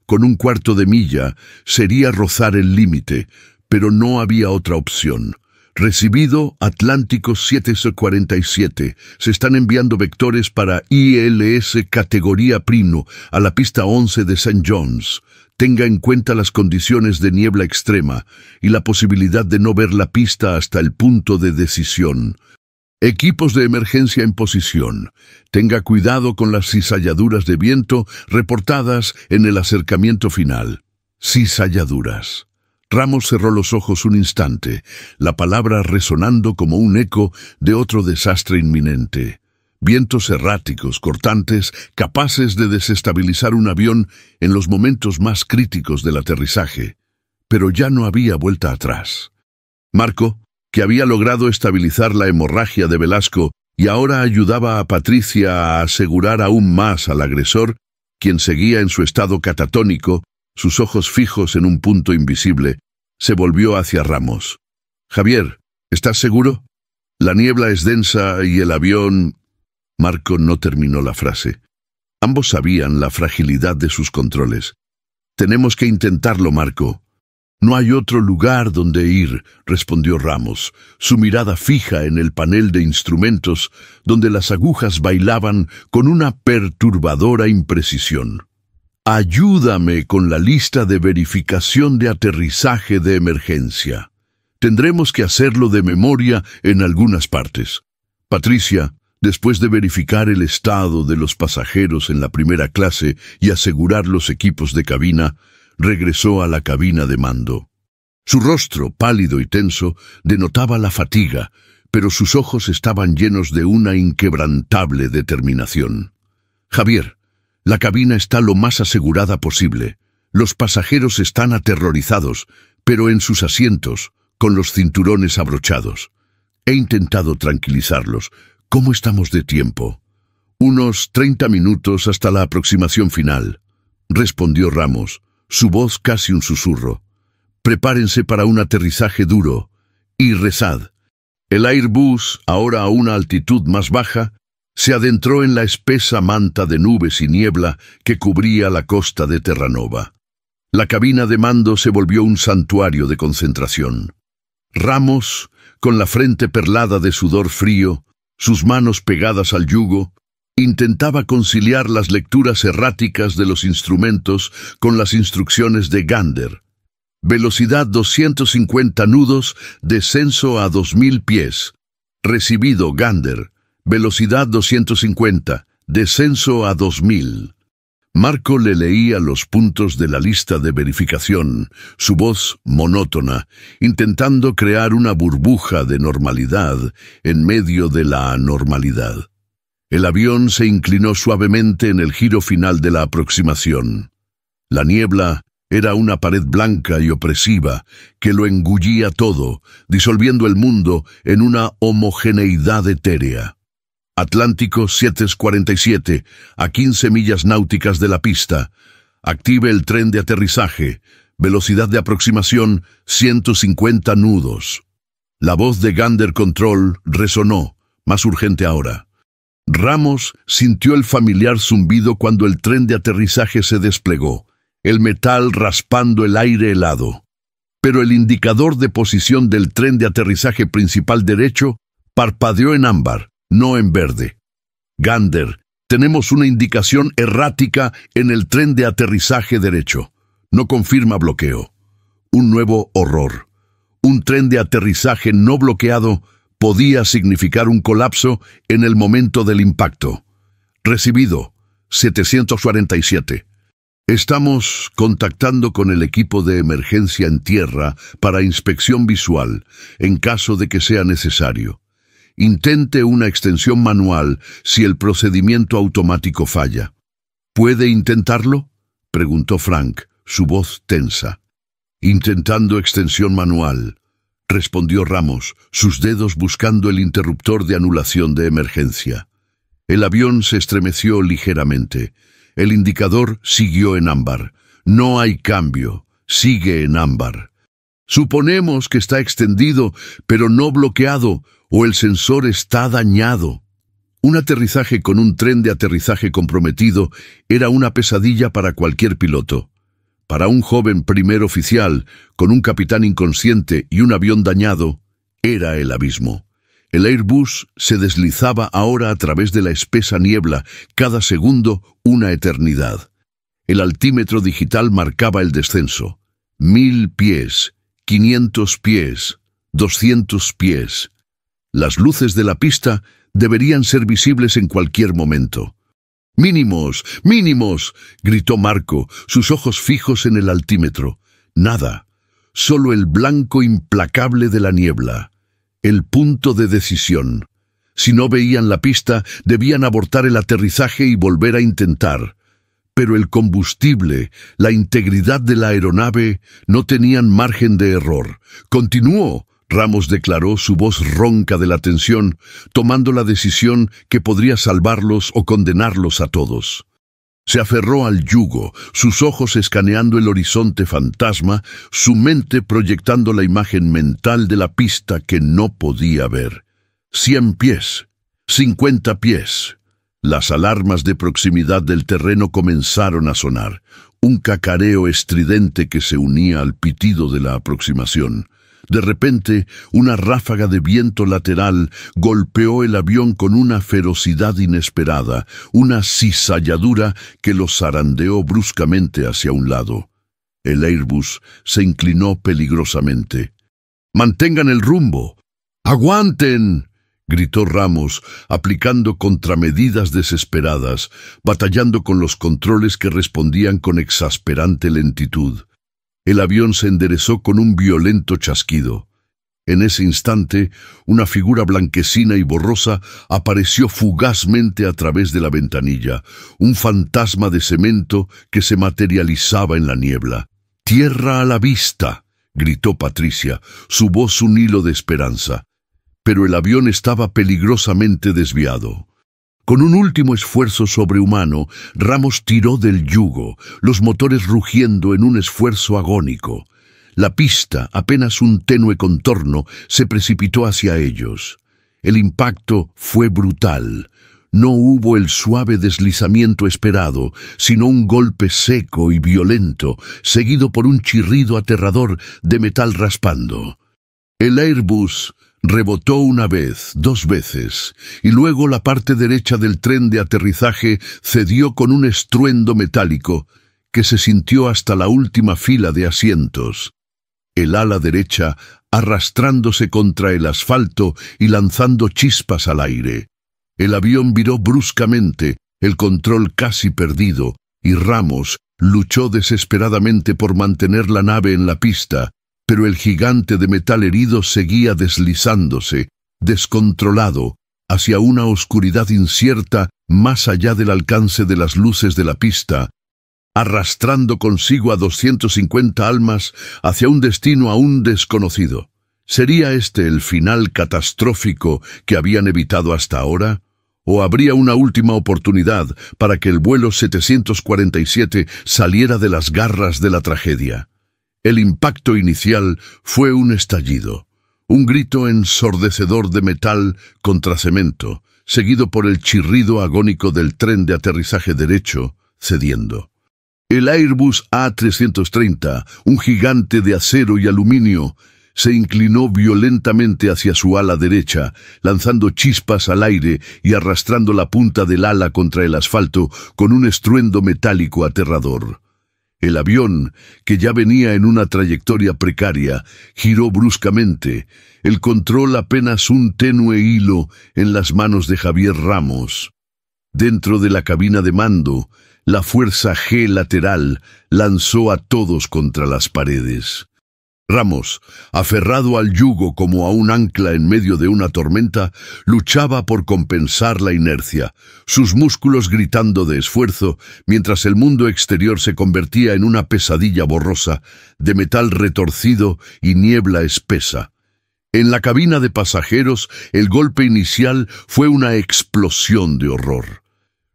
Con un cuarto de milla sería rozar el límite, pero no había otra opción. Recibido Atlántico 747. Se están enviando vectores para ILS categoría Prino a la pista 11 de St. John's. Tenga en cuenta las condiciones de niebla extrema y la posibilidad de no ver la pista hasta el punto de decisión. Equipos de emergencia en posición. Tenga cuidado con las cizalladuras de viento reportadas en el acercamiento final. Cizalladuras. Ramos cerró los ojos un instante, la palabra resonando como un eco de otro desastre inminente. Vientos erráticos, cortantes, capaces de desestabilizar un avión en los momentos más críticos del aterrizaje. Pero ya no había vuelta atrás. Marco, que había logrado estabilizar la hemorragia de Velasco y ahora ayudaba a Patricia a asegurar aún más al agresor, quien seguía en su estado catatónico, sus ojos fijos en un punto invisible, se volvió hacia Ramos. «Javier, ¿estás seguro? La niebla es densa y el avión...» Marco no terminó la frase. Ambos sabían la fragilidad de sus controles. «Tenemos que intentarlo, Marco». «No hay otro lugar donde ir», respondió Ramos, su mirada fija en el panel de instrumentos, donde las agujas bailaban con una perturbadora imprecisión. «Ayúdame con la lista de verificación de aterrizaje de emergencia. Tendremos que hacerlo de memoria en algunas partes. Patricia, después de verificar el estado de los pasajeros en la primera clase y asegurar los equipos de cabina, regresó a la cabina de mando. Su rostro, pálido y tenso, denotaba la fatiga, pero sus ojos estaban llenos de una inquebrantable determinación. «Javier, la cabina está lo más asegurada posible. Los pasajeros están aterrorizados, pero en sus asientos, con los cinturones abrochados. He intentado tranquilizarlos. ¿Cómo estamos de tiempo?» «Unos 30 minutos hasta la aproximación final», respondió Ramos, su voz casi un susurro. «Prepárense para un aterrizaje duro y rezad». El Airbus, ahora a una altitud más baja, se adentró en la espesa manta de nubes y niebla que cubría la costa de Terranova. La cabina de mando se volvió un santuario de concentración. Ramos, con la frente perlada de sudor frío, sus manos pegadas al yugo, intentaba conciliar las lecturas erráticas de los instrumentos con las instrucciones de Gander. Velocidad 250 nudos, descenso a 2000 pies. Recibido, Gander. Velocidad 250, descenso a 2000. Marco le leía los puntos de la lista de verificación, su voz monótona, intentando crear una burbuja de normalidad en medio de la anormalidad. El avión se inclinó suavemente en el giro final de la aproximación. La niebla era una pared blanca y opresiva que lo engullía todo, disolviendo el mundo en una homogeneidad etérea. Atlántico 747, a 15 millas náuticas de la pista. Active el tren de aterrizaje. Velocidad de aproximación 150 nudos. La voz de Gander Control resonó, más urgente ahora. Ramos sintió el familiar zumbido cuando el tren de aterrizaje se desplegó, el metal raspando el aire helado. pero el indicador de posición del tren de aterrizaje principal derecho parpadeó en ámbar, no en verde. Gander, tenemos una indicación errática en el tren de aterrizaje derecho. No confirma bloqueo. Un nuevo horror. Un tren de aterrizaje no bloqueado podía significar un colapso en el momento del impacto. Recibido, 747. Estamos contactando con el equipo de emergencia en tierra para inspección visual, en caso de que sea necesario. Intente una extensión manual si el procedimiento automático falla. ¿Puede intentarlo?, preguntó Frank, su voz tensa. Intentando extensión manual, respondió Ramos, sus dedos buscando el interruptor de anulación de emergencia. El avión se estremeció ligeramente. El indicador siguió en ámbar. No hay cambio. Sigue en ámbar. Suponemos que está extendido, pero no bloqueado, o el sensor está dañado. Un aterrizaje con un tren de aterrizaje comprometido era una pesadilla para cualquier piloto. Para un joven primer oficial, con un capitán inconsciente y un avión dañado, era el abismo. El Airbus se deslizaba ahora a través de la espesa niebla, cada segundo una eternidad. El altímetro digital marcaba el descenso. 1000 pies, 500 pies, 200 pies. Las luces de la pista deberían ser visibles en cualquier momento. ¡Mínimos! ¡Mínimos!, gritó Marco, sus ojos fijos en el altímetro. Nada, solo el blanco implacable de la niebla. El punto de decisión. Si no veían la pista, debían abortar el aterrizaje y volver a intentar. Pero el combustible, la integridad de la aeronave, no tenían margen de error. ¡Continuó!, Ramos declaró, su voz ronca de la tensión, tomando la decisión que podría salvarlos o condenarlos a todos. Se aferró al yugo, sus ojos escaneando el horizonte fantasma, su mente proyectando la imagen mental de la pista que no podía ver. 100 pies, 50 pies. Las alarmas de proximidad del terreno comenzaron a sonar, un cacareo estridente que se unía al pitido de la aproximación. De repente, una ráfaga de viento lateral golpeó el avión con una ferocidad inesperada, una cizalladura que lo zarandeó bruscamente hacia un lado. El Airbus se inclinó peligrosamente. ¡Mantengan el rumbo! ¡Aguanten!, gritó Ramos, aplicando contramedidas desesperadas, batallando con los controles que respondían con exasperante lentitud. El avión se enderezó con un violento chasquido. En ese instante, una figura blanquecina y borrosa apareció fugazmente a través de la ventanilla, un fantasma de cemento que se materializaba en la niebla. «¡Tierra a la vista!», gritó Patricia, su voz un hilo de esperanza. Pero el avión estaba peligrosamente desviado. Con un último esfuerzo sobrehumano, Ramos tiró del yugo, los motores rugiendo en un esfuerzo agónico. La pista, apenas un tenue contorno, se precipitó hacia ellos. El impacto fue brutal. No hubo el suave deslizamiento esperado, sino un golpe seco y violento, seguido por un chirrido aterrador de metal raspando. El Airbus rebotó una vez, 2 veces, y luego la parte derecha del tren de aterrizaje cedió con un estruendo metálico que se sintió hasta la última fila de asientos. El ala derecha arrastrándose contra el asfalto y lanzando chispas al aire. El avión viró bruscamente, el control casi perdido, y Ramos luchó desesperadamente por mantener la nave en la pista, pero el gigante de metal herido seguía deslizándose, descontrolado, hacia una oscuridad incierta más allá del alcance de las luces de la pista, arrastrando consigo a 250 almas hacia un destino aún desconocido. ¿Sería este el final catastrófico que habían evitado hasta ahora? ¿O habría una última oportunidad para que el vuelo 747 saliera de las garras de la tragedia? El impacto inicial fue un estallido, un grito ensordecedor de metal contra cemento, seguido por el chirrido agónico del tren de aterrizaje derecho, cediendo. El Airbus A330, un gigante de acero y aluminio, se inclinó violentamente hacia su ala derecha, lanzando chispas al aire y arrastrando la punta del ala contra el asfalto con un estruendo metálico aterrador. El avión, que ya venía en una trayectoria precaria, giró bruscamente, el control apenas un tenue hilo en las manos de Javier Ramos. Dentro de la cabina de mando, la fuerza G lateral lanzó a todos contra las paredes. Ramos, aferrado al yugo como a un ancla en medio de una tormenta, luchaba por compensar la inercia, sus músculos gritando de esfuerzo, mientras el mundo exterior se convertía en una pesadilla borrosa, de metal retorcido y niebla espesa. En la cabina de pasajeros, el golpe inicial fue una explosión de horror.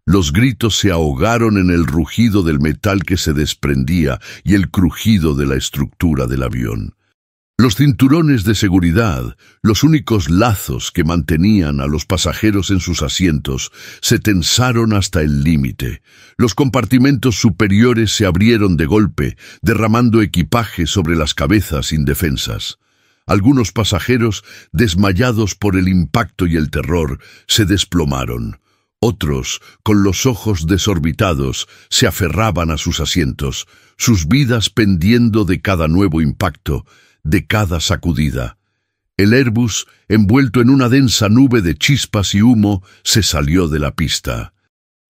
Los gritos se ahogaron en el rugido del metal que se desprendía y el crujido de la estructura del avión. Los cinturones de seguridad, los únicos lazos que mantenían a los pasajeros en sus asientos, se tensaron hasta el límite. Los compartimentos superiores se abrieron de golpe, derramando equipaje sobre las cabezas indefensas. Algunos pasajeros, desmayados por el impacto y el terror, se desplomaron. Otros, con los ojos desorbitados, se aferraban a sus asientos, sus vidas pendiendo de cada nuevo impacto, de cada sacudida. El Airbus, envuelto en una densa nube de chispas y humo, se salió de la pista.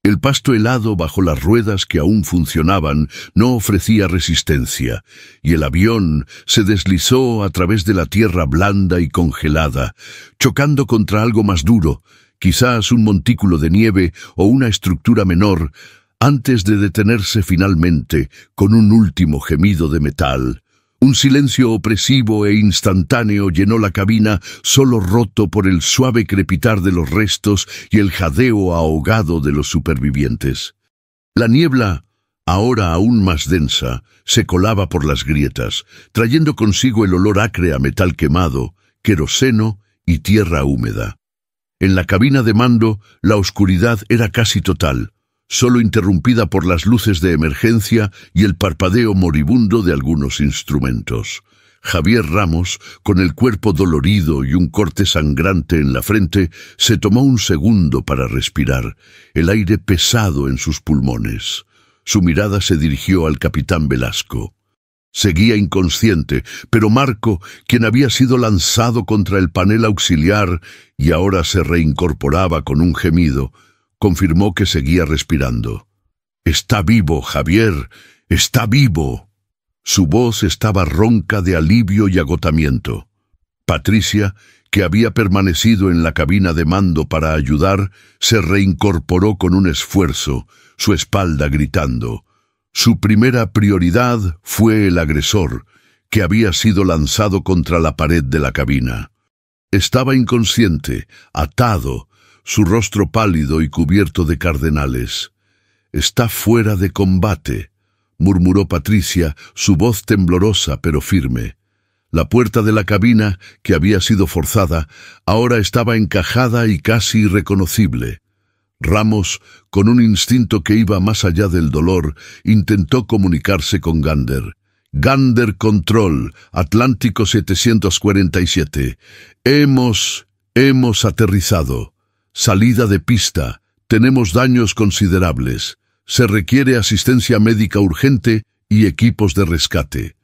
El pasto helado bajo las ruedas que aún funcionaban no ofrecía resistencia, y el avión se deslizó a través de la tierra blanda y congelada, chocando contra algo más duro, quizás un montículo de nieve o una estructura menor, antes de detenerse finalmente con un último gemido de metal. Un silencio opresivo e instantáneo llenó la cabina, solo roto por el suave crepitar de los restos y el jadeo ahogado de los supervivientes. La niebla, ahora aún más densa, se colaba por las grietas, trayendo consigo el olor acre a metal quemado, queroseno y tierra húmeda. En la cabina de mando, la oscuridad era casi total, solo interrumpida por las luces de emergencia y el parpadeo moribundo de algunos instrumentos. Javier Ramos, con el cuerpo dolorido y un corte sangrante en la frente, se tomó un segundo para respirar, el aire pesado en sus pulmones. Su mirada se dirigió al capitán Velasco. Seguía inconsciente, pero Marco, quien había sido lanzado contra el panel auxiliar y ahora se reincorporaba con un gemido, confirmó que seguía respirando. «Está vivo, Javier, está vivo». Su voz estaba ronca de alivio y agotamiento. Patricia, que había permanecido en la cabina de mando para ayudar, se reincorporó con un esfuerzo, su espalda gritando. Su primera prioridad fue el agresor, que había sido lanzado contra la pared de la cabina. Estaba inconsciente, atado, su rostro pálido y cubierto de cardenales. «Está fuera de combate», murmuró Patricia, su voz temblorosa pero firme. La puerta de la cabina, que había sido forzada, ahora estaba encajada y casi irreconocible. Ramos, con un instinto que iba más allá del dolor, intentó comunicarse con Gander. «Gander Control, Atlántico 747. Hemos aterrizado. Salida de pista. Tenemos daños considerables. Se requiere asistencia médica urgente y equipos de rescate».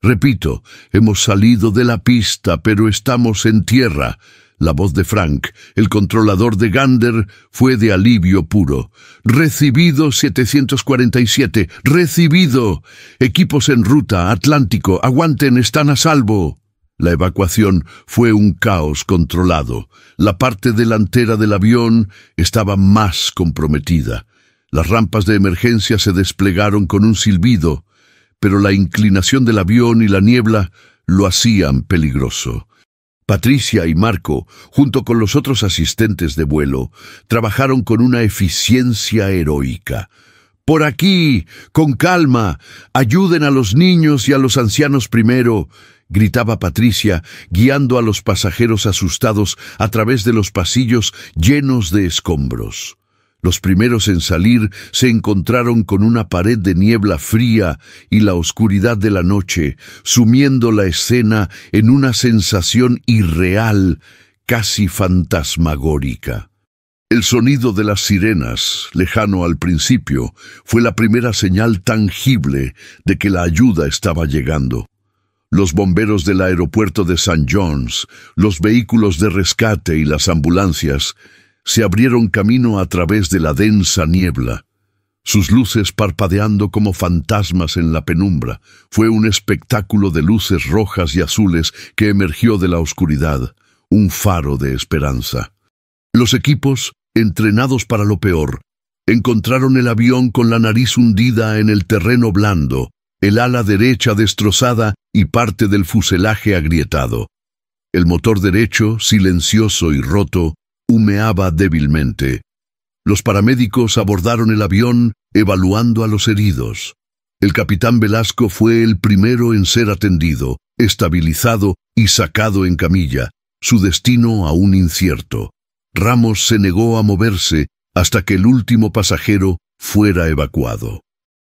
«Repito, hemos salido de la pista, pero estamos en tierra». La voz de Frank, el controlador de Gander, fue de alivio puro. «Recibido 747, recibido. Equipos en ruta, Atlántico, aguanten, están a salvo». La evacuación fue un caos controlado. La parte delantera del avión estaba más comprometida. Las rampas de emergencia se desplegaron con un silbido, pero la inclinación del avión y la niebla lo hacían peligroso. Patricia y Marco, junto con los otros asistentes de vuelo, trabajaron con una eficiencia heroica. «Por aquí, con calma, ayuden a los niños y a los ancianos primero», gritaba Patricia, guiando a los pasajeros asustados a través de los pasillos llenos de escombros. Los primeros en salir se encontraron con una pared de niebla fría y la oscuridad de la noche, sumiendo la escena en una sensación irreal, casi fantasmagórica. El sonido de las sirenas, lejano al principio, fue la primera señal tangible de que la ayuda estaba llegando. Los bomberos del aeropuerto de St. John's, los vehículos de rescate y las ambulancias se abrieron camino a través de la densa niebla, sus luces parpadeando como fantasmas en la penumbra. Fue un espectáculo de luces rojas y azules que emergió de la oscuridad, un faro de esperanza. Los equipos, entrenados para lo peor, encontraron el avión con la nariz hundida en el terreno blando, el ala derecha destrozada y parte del fuselaje agrietado. El motor derecho, silencioso y roto, humeaba débilmente. Los paramédicos abordaron el avión, evaluando a los heridos. El capitán Velasco fue el primero en ser atendido, estabilizado y sacado en camilla, su destino aún incierto. Ramos se negó a moverse hasta que el último pasajero fuera evacuado.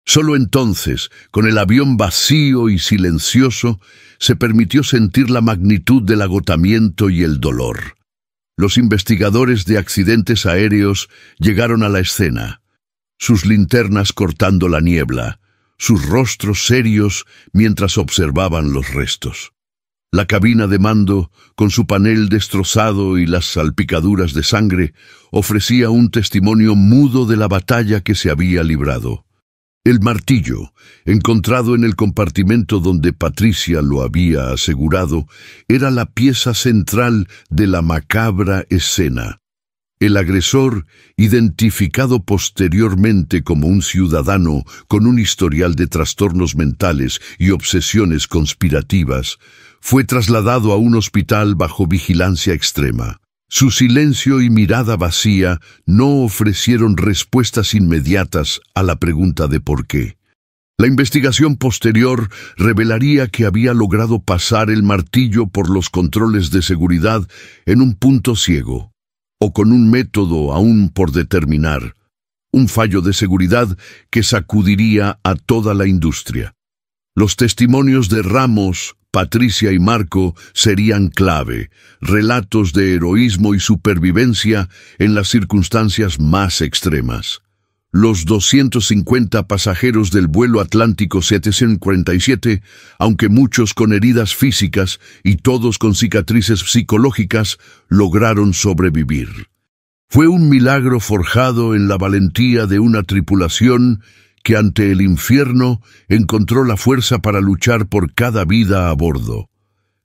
Solo entonces, con el avión vacío y silencioso, se permitió sentir la magnitud del agotamiento y el dolor. Los investigadores de accidentes aéreos llegaron a la escena, sus linternas cortando la niebla, sus rostros serios mientras observaban los restos. La cabina de mando, con su panel destrozado y las salpicaduras de sangre, ofrecía un testimonio mudo de la batalla que se había librado. El martillo, encontrado en el compartimento donde Patricia lo había asegurado, era la pieza central de la macabra escena. El agresor, identificado posteriormente como un ciudadano con un historial de trastornos mentales y obsesiones conspirativas, fue trasladado a un hospital bajo vigilancia extrema. Su silencio y mirada vacía no ofrecieron respuestas inmediatas a la pregunta de por qué. La investigación posterior revelaría que había logrado pasar el martillo por los controles de seguridad en un punto ciego, o con un método aún por determinar, un fallo de seguridad que sacudiría a toda la industria. Los testimonios de Ramos, Patricia y Marco serían clave, relatos de heroísmo y supervivencia en las circunstancias más extremas. Los 250 pasajeros del vuelo Atlántico 747, aunque muchos con heridas físicas y todos con cicatrices psicológicas, lograron sobrevivir. Fue un milagro forjado en la valentía de una tripulación que ante el infierno encontró la fuerza para luchar por cada vida a bordo.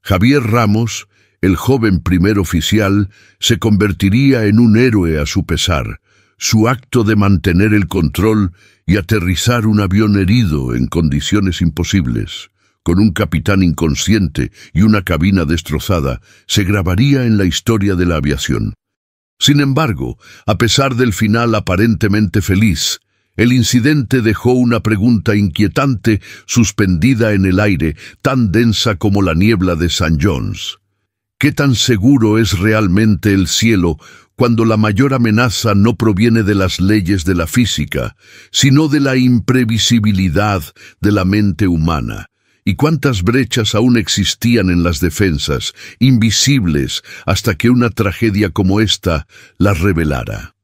Javier Ramos, el joven primer oficial, se convertiría en un héroe a su pesar. Su acto de mantener el control y aterrizar un avión herido en condiciones imposibles, con un capitán inconsciente y una cabina destrozada, se grabaría en la historia de la aviación. Sin embargo, a pesar del final aparentemente feliz, el incidente dejó una pregunta inquietante suspendida en el aire, tan densa como la niebla de St. John's. ¿Qué tan seguro es realmente el cielo cuando la mayor amenaza no proviene de las leyes de la física, sino de la imprevisibilidad de la mente humana? ¿Y cuántas brechas aún existían en las defensas, invisibles, hasta que una tragedia como esta las revelara?